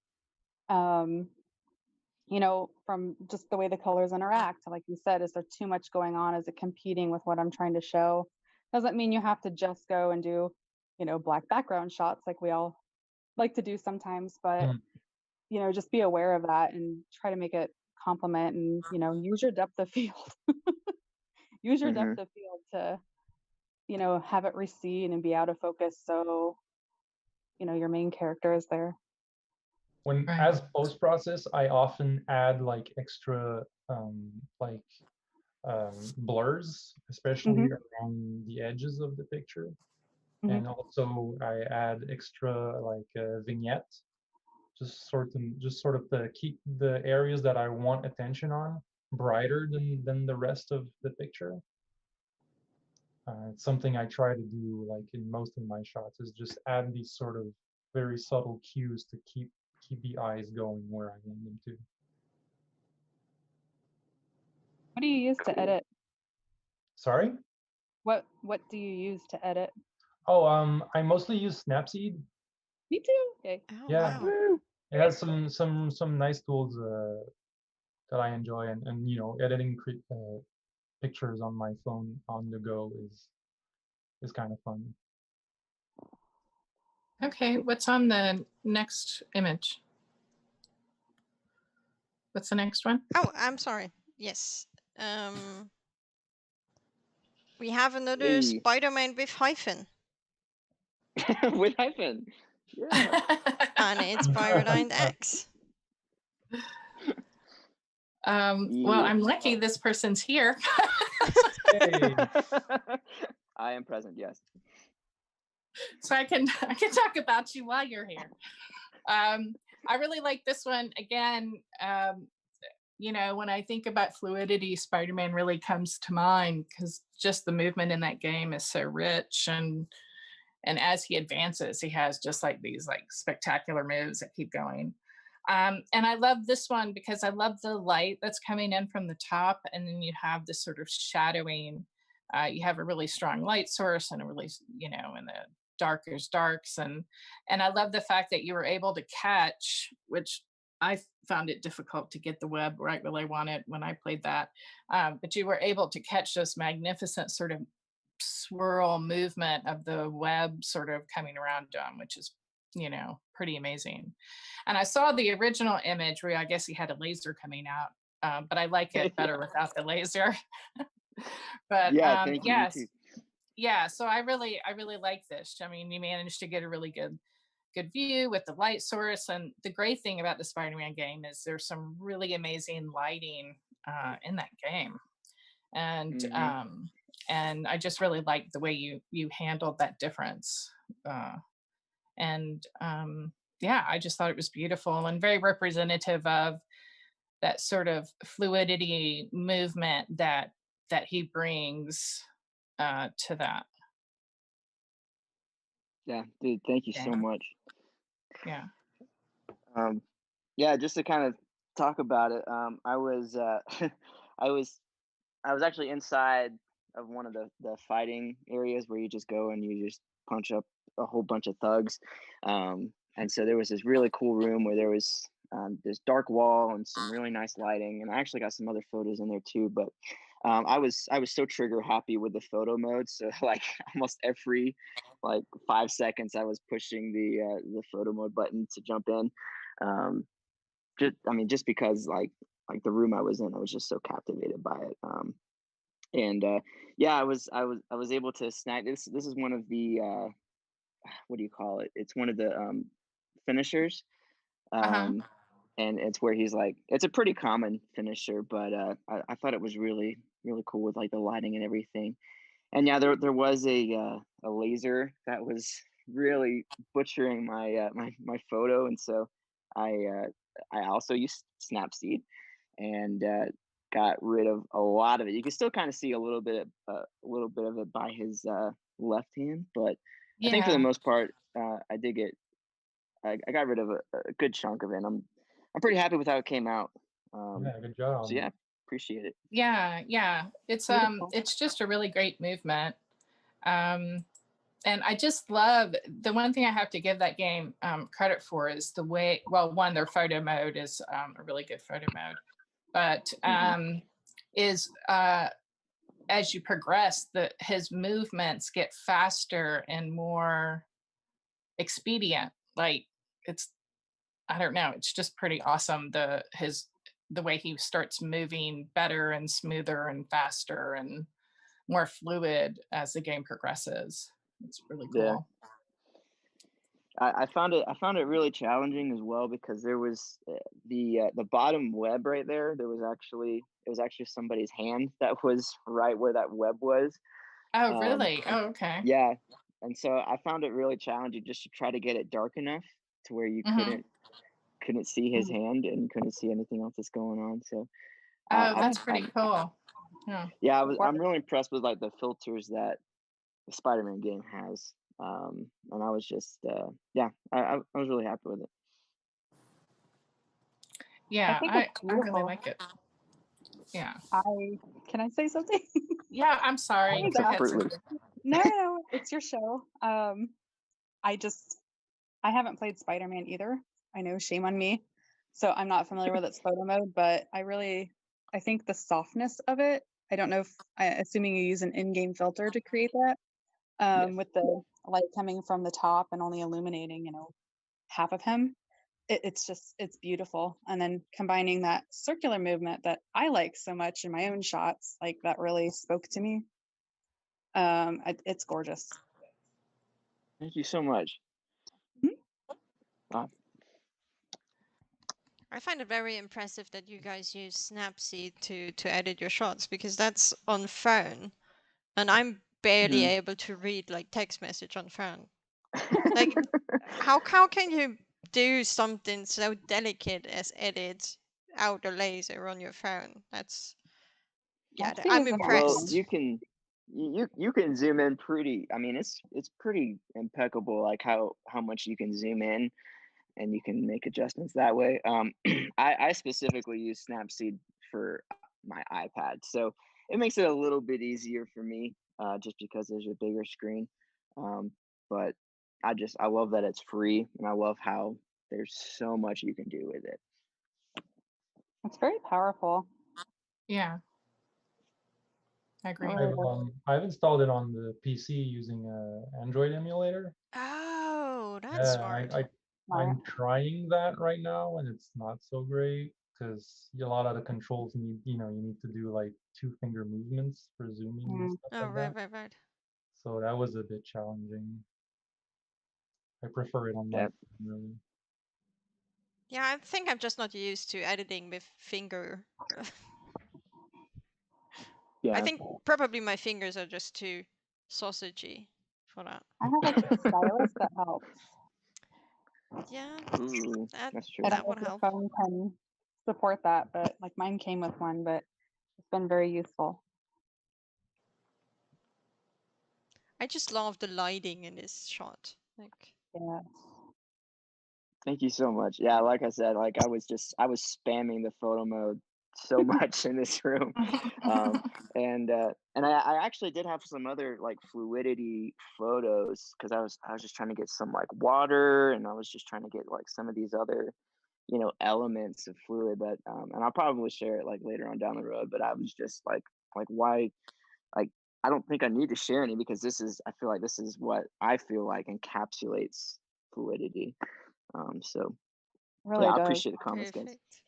Um, from just the way the colors interact. Like you said, is there too much going on? Is it competing with what I'm trying to show? Doesn't mean you have to just go and do, black background shots like we all like to do sometimes, but, Mm. just be aware of that and try to make it complement and, use your depth of field. Use your Hmm. depth of field to, have it recede and be out of focus so, your main character is there. When Right. as post process, I often add like extra like blurs, especially Hmm. around the edges of the picture. Hmm. And also I add extra like vignette, just sort of to keep the areas that I want attention on brighter than the rest of the picture. It's something I try to do like in most of my shots, is just add these sort of very subtle cues to keep the eyes going where I want them to. What do you use to Cool. edit? Sorry? What do you use to edit? Oh, I mostly use Snapseed. Me too. Okay. Oh Yeah, wow. Woo! it has some nice tools that I enjoy, and editing pictures on my phone on the go is kind of fun. Okay, what's on the next image? What's the next one? Oh, I'm sorry. Yes. We have another Hey. Spider-Man with hyphen, With hyphen. Yeah. and it's by Reliant X. Well, Yeah. I'm lucky this person's here. Hey. I am present, yes. So I can talk about you while you're here. I really like this one. Again, when I think about flUidITy, Spider-Man really comes to mind because just the movement in that game is so rich, and as he advances, he has just like these like spectacular moves that keep going. And I love this one because I love the light that's coming in from the top, and then you have this sort of shadowing. You have a really strong light source and a really, in the darkest darks, and I love the fact that you were able to catch, which I found it difficult to get the web right where I wanted when I played that, but you were able to catch this magnificent sort of swirl movement of the web sort of coming around him, which is pretty amazing. And I saw the original image where I guess he had a laser coming out, but I like it better without the laser. But Yeah, thank you. Me yes, too. yeah. So I really like this. I mean, you managed to get a really good view with the light source, and the great thing about the Spider-Man game is there's some really amazing lighting in that game, and Hmm. and I just really like the way you handled that difference. And yeah, I just thought it was beautiful and very representative of that sort of flUidITy movement that that he brings to that. Yeah, dude, thank you so Yeah. much. Yeah. Yeah, just to kind of talk about it, I was I was I was actually inside of one of the fighting areas where you just go and you just punch up a whole bunch of thugs. And so there was this really cool room where there was this dark wall and some really nice lighting, and I actually got some other photos in there too. But I was so trigger happy with the photo mode, so like almost every like 5 seconds I was pushing the photo mode button to jump in. Um, just because like the room I was in, I was just so captivated by it. And yeah, I was able to snag this. This is one of the what do you call it? It's one of the finishers. Uh-huh. And it's where he's like, it's a pretty common finisher, but I thought it was really cool with like the lighting and everything. And yeah, there was a laser that was really butchering my photo, and so I also used Snapseed and got rid of a lot of it. You can still kind of see a little bit of it by his left hand, but I think for the Yeah. most part, I got rid of a good chunk of it. And I'm pretty happy with how it came out. Um, Yeah, good so job. yeah, appreciate it. Yeah. Beautiful. It's just a really great movement. And I just love the one thing I have to give that game credit for is the way, well, one, their photo mode is a really good photo mode, but Hmm. is as you progress, his movements get faster and more expedient. Like it's, I don't know, it's just pretty awesome. The way he starts moving better and smoother and faster and more fluid as the game progresses. It's really Yeah. cool. I found it really challenging as well because there was the bottom web right there. It was actually somebody's hand that was right where that web was. Oh, Um, really? Oh, okay. yeah, and so I found it really challenging just to try to get it dark enough to where you Hmm. couldn't see his Mm. hand and couldn't see anything else that's going on. So Oh, I, that's I, pretty cool. Yeah. yeah, It works. I'm really impressed with like the filters that the Spider-Man game has. And I was just yeah, I was really happy with it. I Yeah, think it's I really beautiful. like it. Yeah. Can I say something? Yeah, I'm sorry. Go ahead, Absolutely. Cynthia. No, it's your show. I just I haven't played Spider-Man either. I know, shame on me. So I'm not familiar with its photo mode, but I think the softness of it, I don't know if assuming you use an in-game filter to create that, Yes. with the light coming from the top and only illuminating, half of him. It's beautiful. And then combining that circular movement that I like so much in my own shots, like that really spoke to me. It's gorgeous. Thank you so much. Mhm. Wow. I find it very impressive that you guys use Snapseed to edit your shots because that's on phone, and I'm barely Mhm. able to read like text message on phone. Like, how can you do something so delicate as edit out a laser on your phone? That's Snapseed I'm is Well, amazing. impressed. you can zoom in pretty. I mean, it's pretty impeccable, like how much you can zoom in, and you can make adjustments that way. I specifically use Snapseed for my iPad, so it makes it a little bit easier for me, just because there's a bigger screen. Um, but I love that it's free, and I love how there's so much you can do with it. It's very powerful. Yeah, I It agree. really is. I've installed it on the PC using a Android emulator. Oh, that's Yeah, smart. I'm Smart. trying that right now, and it's not so great because a lot of the controls you need to do like two-finger movements for zooming and Mm. stuff Oh, like that. right. So that was a bit challenging. I prefer it on my Yeah, phone, really. Yeah, I think I'm just not used to editing with finger. I yeah. think probably my fingers are just too sausagey for that. I have a stylus that helps. Yeah, Ooh, that that's I true. don't that know would if your help. phone can support that, but like mine came with one, but it's been very useful. I just love the lighting in this shot. Like, Yeah. Thank you so much. Yeah, like I said, like I was spamming the photo mode so much in this room. And I actually did have some other like flUidITy photos because I was just trying to get some like water, and I was just trying to get like some of these other, you know, elements of fluid. But and I'll probably share it like later on down the road. But I was just like why, like, I don't think I need to share any because I feel like this is what I feel like encapsulates fluidity. So yeah, Really I does. appreciate the comments, guys. perfect.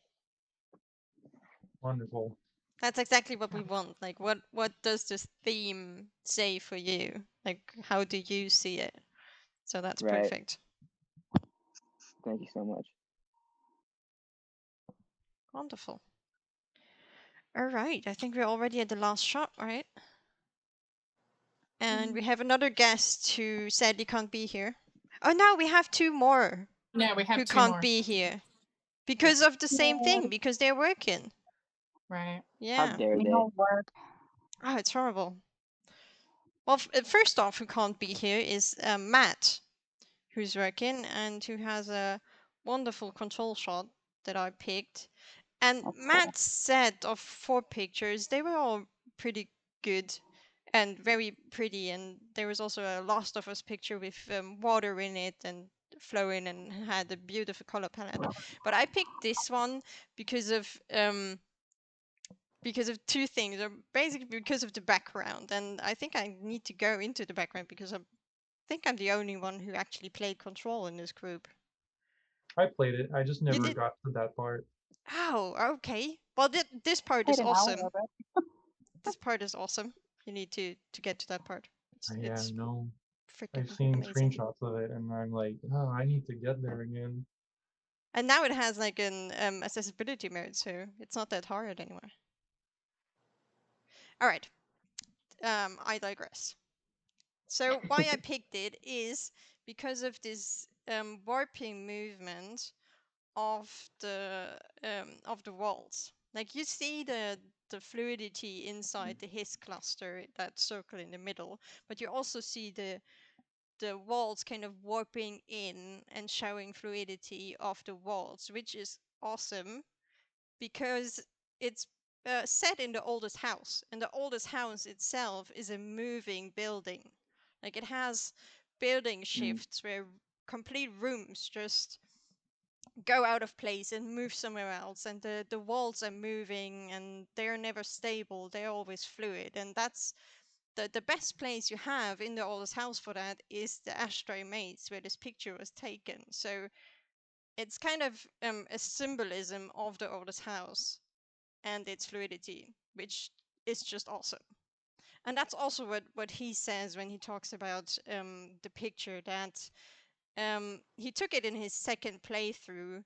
Wonderful. That's exactly what we want. Like, what does this theme say for you? Like, how do you see it? So that's Right. perfect. Thank you so much. Wonderful. All right, I think we're already at the last shot, right? And we have another guest who sadly can't be here. Oh no, we have two more Yeah, we have who two can't more. be here because of the same thing, because they're working. Right. How Yeah. dare they? No work. Oh, it's horrible. Well, first off, who can't be here is Matt, who's working and who has a wonderful control shot that I picked. And That's cool. Matt's set of 4 pictures, they were all pretty good and very pretty. And there was also a Last of Us picture with water in it and flowing and had a beautiful color palette. But I picked this one because of 2 things, or basically because of the background. And I think I need to go into the background because I think I'm the only one who actually played Control in this group. I played it. I just never did? got to that part. Oh, okay. Well, this part Played is an hour awesome. of it. This part is awesome. You need to get to that part. Yeah, It's no. freaking I've seen amazing. screenshots of it, and I'm like, oh, I need to get there again. And now it has like an accessibility mode, so it's not that hard anymore. All right. I digress. So why I picked it is because of this warping movement of the walls. Like, you see the fluidity inside the his cluster, that circle in the middle, but you also see the walls kind of warping in and showing fluidity of the walls, which is awesome because it's set in the oldest house, and the oldest house itself is a moving building. Like, it has building shifts where complete rooms just go out of place and move somewhere else, and the walls are moving and they're never stable, they're always fluid. And that's the best place you have in the oldest house for that is the ashtray maze where this picture was taken. So it's kind of a symbolism of the oldest house and its fluidity, which is just awesome. And that's also what he says when he talks about the picture, that he took it in his second playthrough.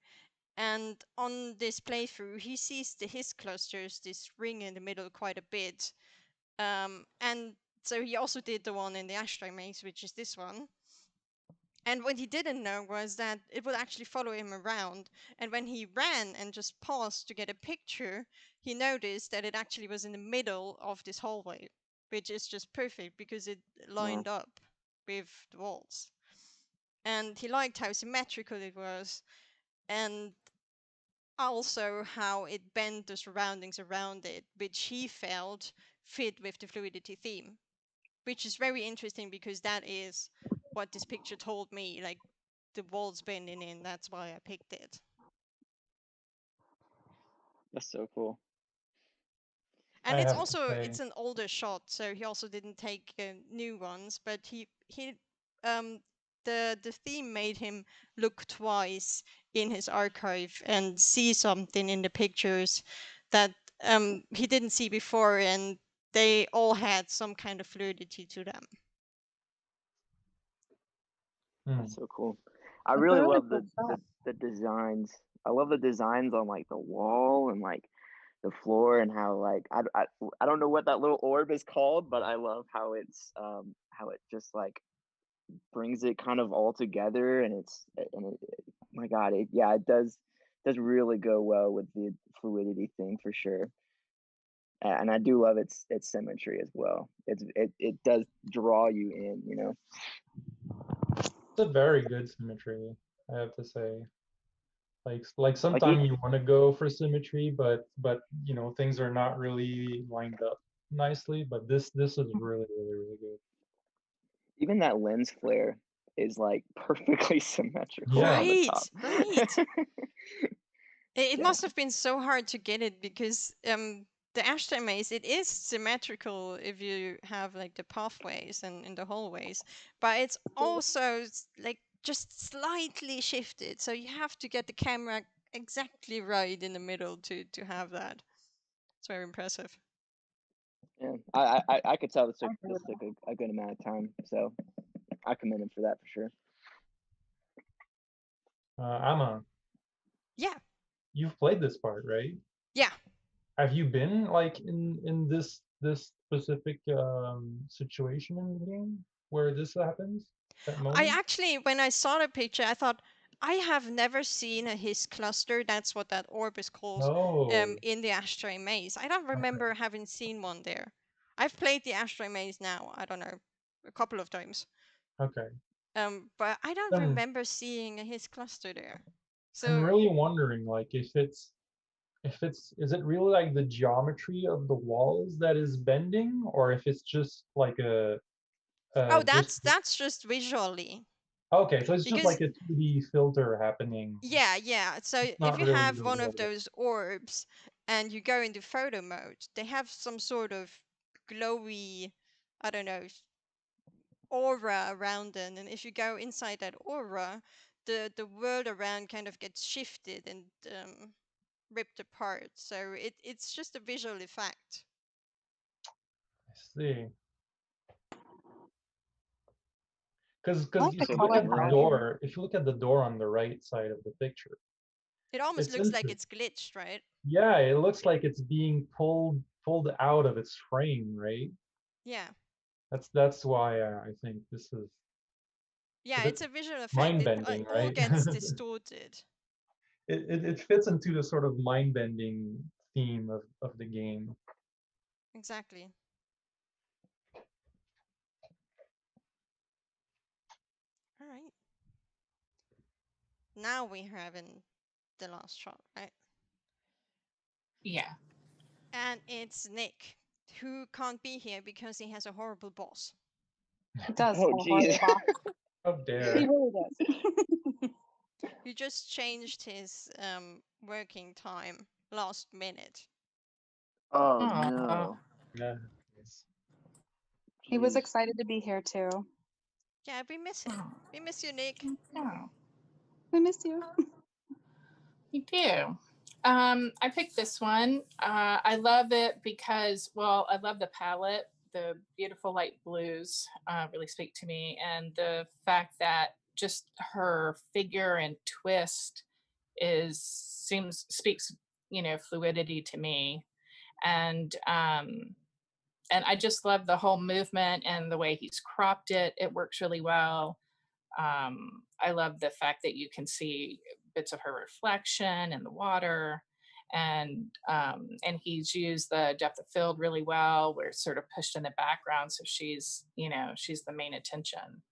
And on this playthrough, he sees the his clusters, this ring in the middle, quite a bit. And so he also did the one in the ashtray maze, which is this one. And what he didn't know was that it would actually follow him around. And when he ran and just paused to get a picture, he noticed that it actually was in the middle of this hallway, which is just perfect because it lined up with the walls. And he liked how symmetrical it was, and also how it bent the surroundings around it, which he felt fit with the fluidity theme, which is very interesting because that is what this picture told me, like the walls bending in. That's why I picked it. That's so cool. And I it's have to also, say, it's an older shot, so he also didn't take new ones, but he the theme made him look twice in his archive and see something in the pictures that he didn't see before, and they all had some kind of fluidity to them. That's so cool. I It's a really really love cool shot. the designs. I love the designs on like the wall and like the floor, and how like I don't know what that little orb is called, but I love how how it just like brings it kind of all together, and my God, it does really go well with the fluidity thing for sure. and I do love its symmetry as well. It does draw you in, you know. It's a very good symmetry, I have to say. Like Like sometimes you want to go for symmetry, but you know, things are not really lined up nicely. But this is really good. even that lens flare is like perfectly symmetrical Yeah. on the Right, top. right. It Yeah, must have been so hard to get it because the ashtray maze, it is symmetrical if you have like the pathways and in the hallways, but it's also like just slightly shifted. So you have to get the camera exactly right in the middle to have that. It's very impressive. yeah. I could tell this I took agree with a good amount of time, so I commend him for that for sure. Anna, Yeah, you've played this part, right? yeah. Have you been like in this specific situation in the game where this happens? That I moment? actually, when I saw the picture, I thought, I have never seen a his cluster. That's what that orb is called. Oh, In the ashtray maze. I don't okay, remember having seen one there. I've played the ashtray maze now, I don't know, a couple of times. okay. But I don't Then remember seeing a his cluster there. I'm So really wondering, like, if it's is it really like the geometry of the walls that is bending, or if it's just like a oh, just that's just visually. okay, so it's just Because like a 2D filter happening. yeah, yeah. So It's if not you really have really one of evident. those orbs and you go into photo mode, they have some sort of glowy, I don't know, aura around them. And if you go inside that aura, the world around kind of gets shifted and ripped apart. So it's just a visual effect. I see. I Because like the if So you look color at the palette. immersion. door, if you look at the door on the right side of the picture, It almost it's looks like interesting. it's glitched, right? Yeah, it looks like it's being pulled out of its frame, right? Yeah. That's why I think this is a Yeah, bit it's a visual effect. mind It bending, all right? gets distorted. It fits into the sort of mind bending theme of the game. Exactly. All right. Now we're having the last shot, right? Yeah. And it's Nick, who can't be here because he has a horrible boss. He does Oh, have a geez. horrible boss. How He dare. really does. Who just changed his working time last minute. Oh Oh, no. Yeah. Yes. He was Jeez. excited to be here too. Yeah, we miss him. We miss you, Nick. oh, I miss you. you do. I picked this one. I love it because, well, I love the palette. The beautiful light blues really speak to me, and the fact that just her figure and twist speaks, fluidity to me, and I just love the whole movement and the way he's cropped it. It works really well. I love the fact that you can see bits of her reflection in the water, and he's used the depth of field really well, where it's sort of pushed in the background, so she's the main attention,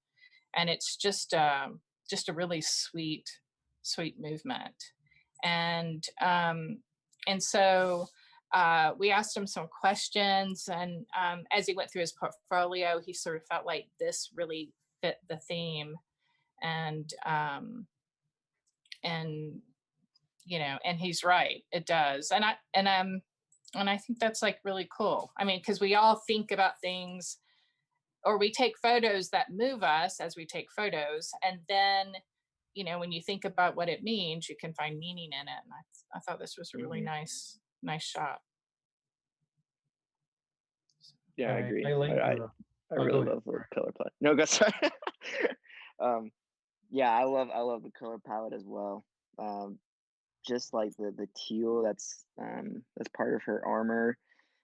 and it's just a really sweet movement, and so we asked him some questions, and as he went through his portfolio, he sort of felt like this really fit the theme, and and and he's right, it does, and I think that's like really cool. I mean, because we all think about things, or we take photos that move us as we take photos, and then when you think about what it means, you can find meaning in it, and I thought this was a really Mhm. nice shot. Yeah, I agree. I like the I oh, go really ahead. love the color palette. No, go sorry. um, yeah, I love the color palette as well. Um, just like the teal that's part of her armor,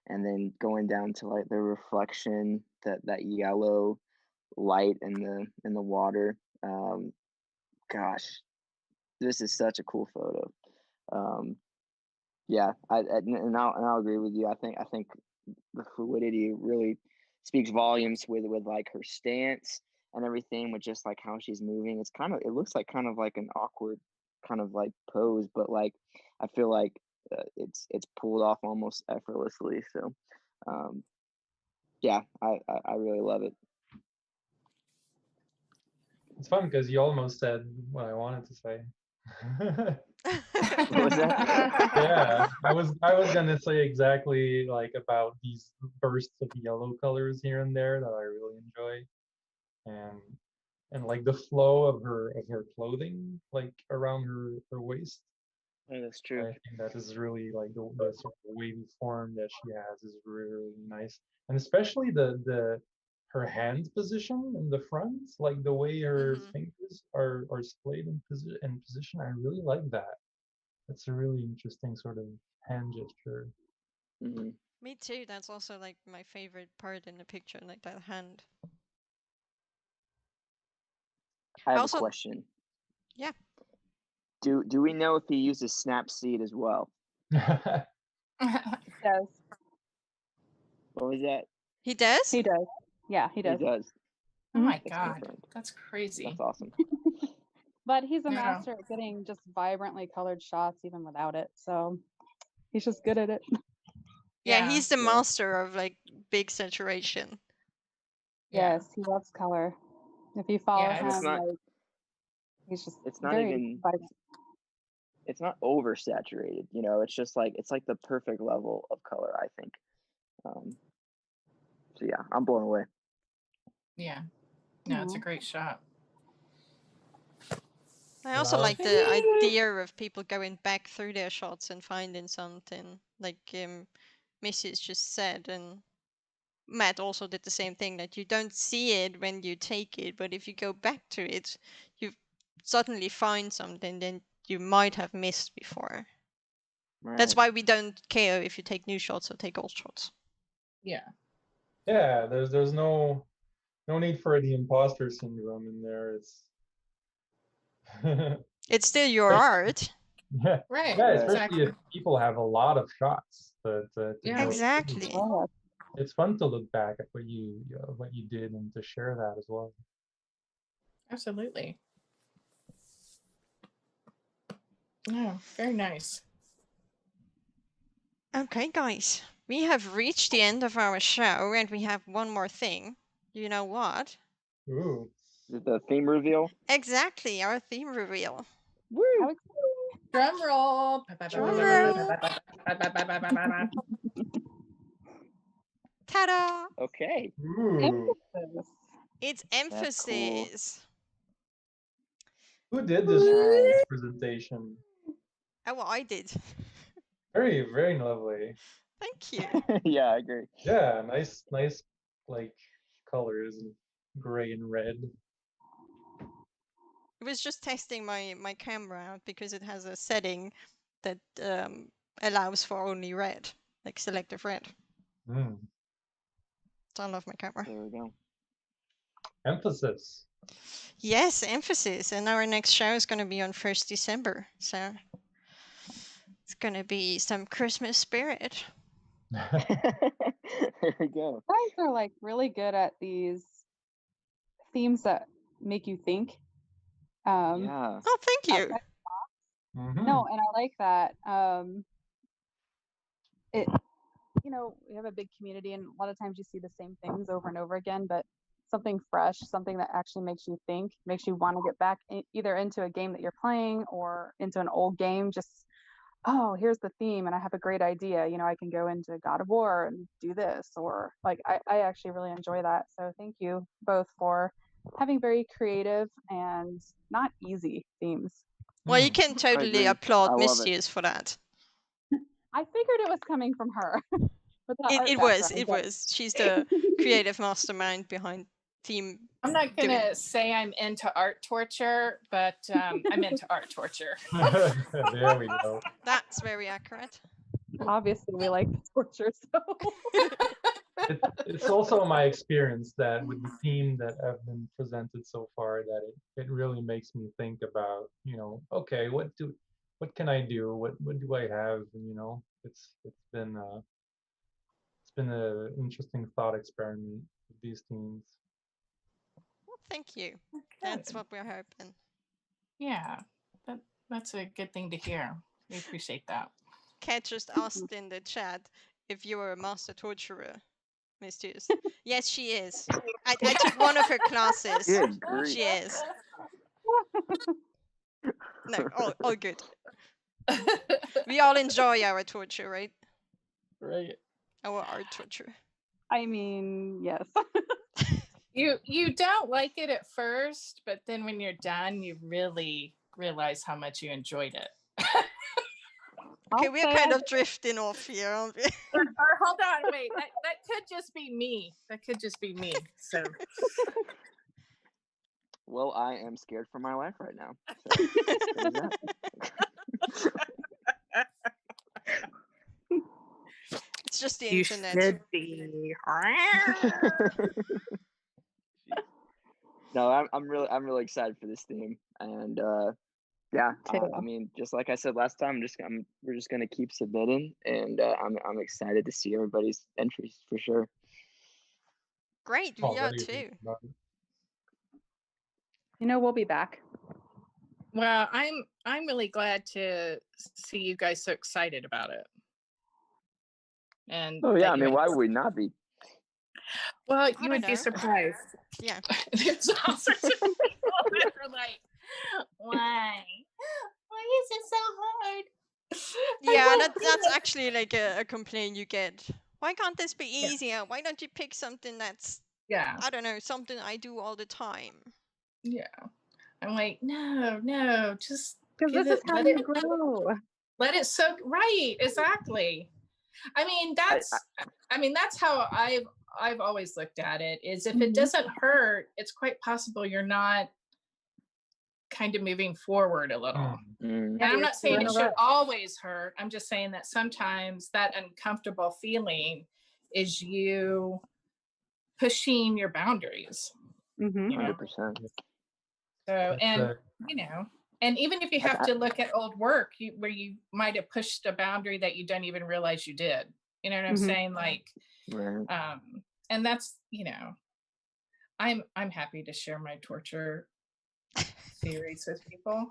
and then going down to like the reflection, that yellow light in the water. Gosh, this is such a cool photo. Um, Yeah, and I'll agree with you. I think the fluidity really speaks volumes with like her stance and everything, with just like how she's moving. It looks like kind of like an awkward kind of like pose, but like I feel like it's pulled off almost effortlessly. So um, yeah, I really love it. It's fun because you almost said what I wanted to say. What was that? Yeah, I was gonna say exactly like about these bursts of yellow colors here and there that I really enjoy, and like the flow of her clothing, like around her waist. Oh, that's true. I think that is really like the sort of wavy form that she has is really, really nice, and especially the her hand position in the front, like the way her Mhm. fingers are splayed in position. I really like that. That's a really interesting sort of hand gesture. Hmm. Me too. That's also like my favorite part in the picture, like that hand. I I have a also, question. yeah. Do we know if he uses Snapseed as well? Does. What was that? He does? He does. Yeah, he He does. does. Oh my It's God, confirmed. that's crazy. That's awesome. But he's a Yeah. master at getting just vibrantly colored shots even without it. So he's just good at it. Yeah, Yeah. he's the Yeah. master of like big saturation. Yeah. Yes, he loves color. If you follow Yeah, And it's him, not like he's just it's not very even vibrant. it's not oversaturated, you know, it's just like it's like the perfect level of color, I think. So yeah, I'm blown away. Yeah. No, it's a Aw. great shot. I And also I like the idea of people going back through their shots and finding something, like Mrs. just said, and Matt also did the same thing, that you don't see it when you take it, but if you go back to it, you suddenly find something that you might have missed before. That's Right. why we don't care if you take new shots or take old shots. Yeah. yeah, there's no need for the imposter syndrome in there. It's It's still your art. yeah, Right. yeah, Right. especially if Exactly. people have a lot of shots to Yeah. go through. Exactly. Yeah. It's fun to look back at what you did and to share that as well. Absolutely. No, very nice. Okay, guys, we have reached the end of our show, and we have one more thing. You know what? Ooh. Is it the theme reveal? Exactly, our theme reveal. Woo! How exciting. Drum roll. Drum roll. Ta-da! Okay. Ooh. Emphasis. It's That's cool. emphasis. Who did this Nice. presentation? Oh, well, I did. Very, very lovely. Thank you. Yeah, I agree. Yeah, nice, like colors, and gray and red. It was just testing my camera out because it has a setting that allows for only red, like selective red. Mm. So I love my camera. There we go. Emphasis. Yes, emphasis. And our next show is going to be on 1st December. So it's going to be some Christmas spirit. There we go. Guys are like really good at these themes that make you think. Yeah. Oh, thank you. outside- Mhm. No, and I like that. It, we have a big community, and a lot of times you see the same things over and over again, but something fresh, something that actually makes you think, makes you want to get back either into a game that you're playing or into an old game. Just, oh, here's the theme, and I have a great idea. I can go into God of War and do this, or like I actually really enjoy that. So thank you both for having very creative and not easy themes. Well, you Mm. can totally agree. applaud I love it. Mischievous for that. I figured it was coming from her with that art It background. was. She's the creative mastermind behind theme. I'm not Doing- gonna say I'm into art torture, but I'm into art torture. There we go. That's very accurate. Obviously, we like the torture, so It's also my experience that with the theme that have been presented so far, that it really makes me think about, okay, what can I do? What do I have? And, you know, it's been an interesting thought experiment with these teams. Well, thank you. Good. That's what we're hoping. Yeah, that's a good thing to hear. We appreciate that. Kat just asked in the chat if you were a master torturer, Miss Tears. Yes, she is. I took one of her classes. Good grief. She is. No, all good. We all enjoy our torture, right? Right. Our art torture. I mean, yes. You don't like it at first, but then when you're done, you really realize how much you enjoyed it. Okay, I'll we're say kind I of drifting off here, aren't we? Or hold on, wait. That could just be me. That could just be me. So Well, I am scared for my life right now. So there's that. It's just the you internet. should be. No, I'm really excited for this theme, and yeah, too. I mean, just like I said last time, we're just gonna keep submitting, and I'm excited to see everybody's entries for sure. Great, we are Already too. thinking about it. You know, we'll be back. Well, I'm really glad to see you guys so excited about it. And Oh yeah, that I you mean, why would we not be? well, you don't would be know. surprised. Yeah. There's all sorts of people that are like, why? Why is it so hard? Yeah, that's actually like a complaint you get. Why can't this be easier? Why don't you pick something that's, Yeah. I don't know, something I do all the time? Yeah. I'm like, no, just Because give this is it, how you grow. let it soak. Right, exactly. I mean, that's how I've always looked at it, is if it doesn't hurt, it's quite possible you're not kind of moving forward a little. Mm. And I'm not saying it should rut. always hurt. I'm just saying that sometimes that uncomfortable feeling is you pushing your boundaries. Mm-hmm. You know? 100%. So, That's, and you know, and even if you have I- to look at old work where you might have pushed a boundary that you don't even realize you did. You know what I'm saying? Like, Right. and that's, you know, I'm happy to share my torture theories with people.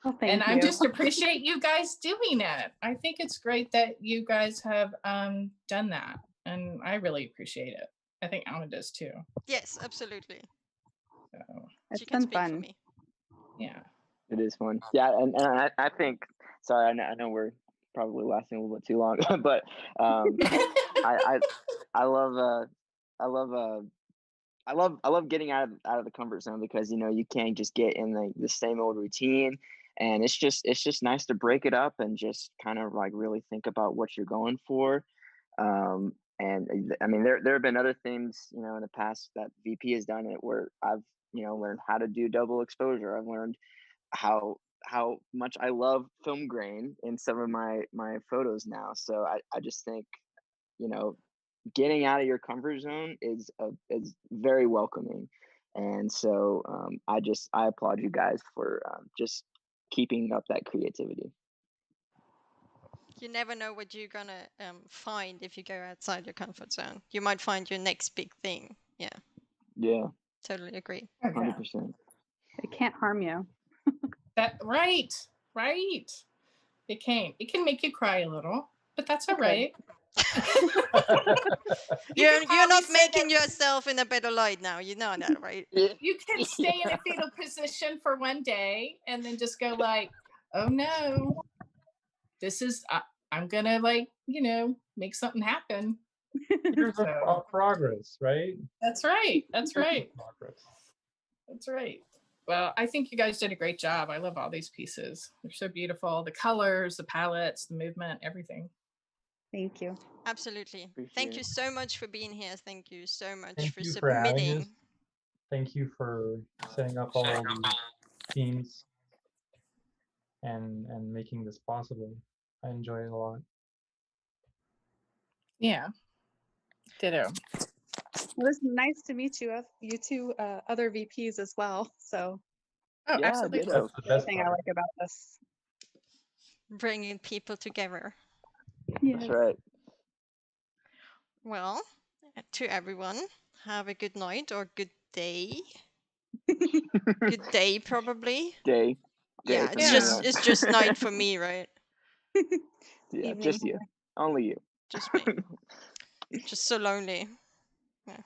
Well, thank And you. I just appreciate you guys doing it. I think it's great that you guys have done that, and I really appreciate it. I think Alma does too. Yes, absolutely. So It's She can been speak for fun. me. yeah, It is fun. Yeah, and I think. Sorry, I know we're probably lasting a little bit too long, but I love getting out of the comfort zone, because you know you can't just get in the same old routine, and it's just nice to break it up and just kind of like really think about what you're going for. And I mean, there have been other things, you know, in the past that VP has done it where I've, you know, learned how to do double exposure. I've learned how much I love film grain in some of my photos now. So I just think, you know, getting out of your comfort zone is very welcoming, and so I applaud you guys for just keeping up that creativity. You never know what you're gonna find if you go outside your comfort zone. You might find your next big thing. Yeah, Yeah, totally agree. 100%. It can't harm you. that right. It can make you cry a little, but that's all right. You're not making yourself in a better light now. You know that, right? You can stay in a fetal position for one day and then just go like, oh no, this is I'm gonna, like, you know, make something happen. Years of progress, right? That's right. Progress. That's right. Well, I think you guys did a great job. I love all these pieces. They're so beautiful. The colors, the palettes, the movement, everything. Thank you. Absolutely. Appreciate Thank you it. so much for being here. Thank you so much Thank for you for having us. submitting. Thank you for setting up all the teams and making this possible. I enjoy it a lot. Yeah. Ditto. It was nice to meet you two other VPs as well. So Oh, Yeah, absolutely. ditto. That's the best thing I part. like about this. bringing people together. That's right. Well, to everyone, have a good night or good day. Good day, probably. Day. Yeah, For it's me, just it's just night for me, right? Yeah, Evening. just you. Only you. Just me. Just so lonely. Yeah.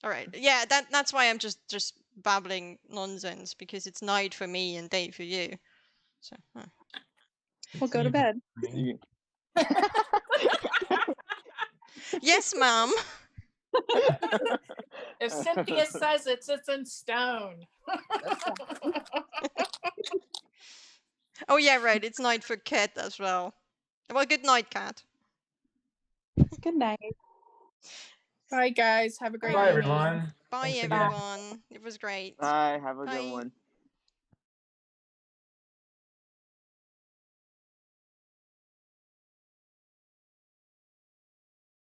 All right. Yeah, that's why I'm just babbling nonsense, because it's night for me and day for you. So. We'll go to bed. You- Yes, ma'am. If Cynthia says it's in stone. Oh yeah, right. It's night for Cat as well. Well, good night, Cat. Good night. Bye, guys. Have a great Bye, evening. everyone. Bye, Thanks again. everyone. It was great. Bye. Have a Bye. good one.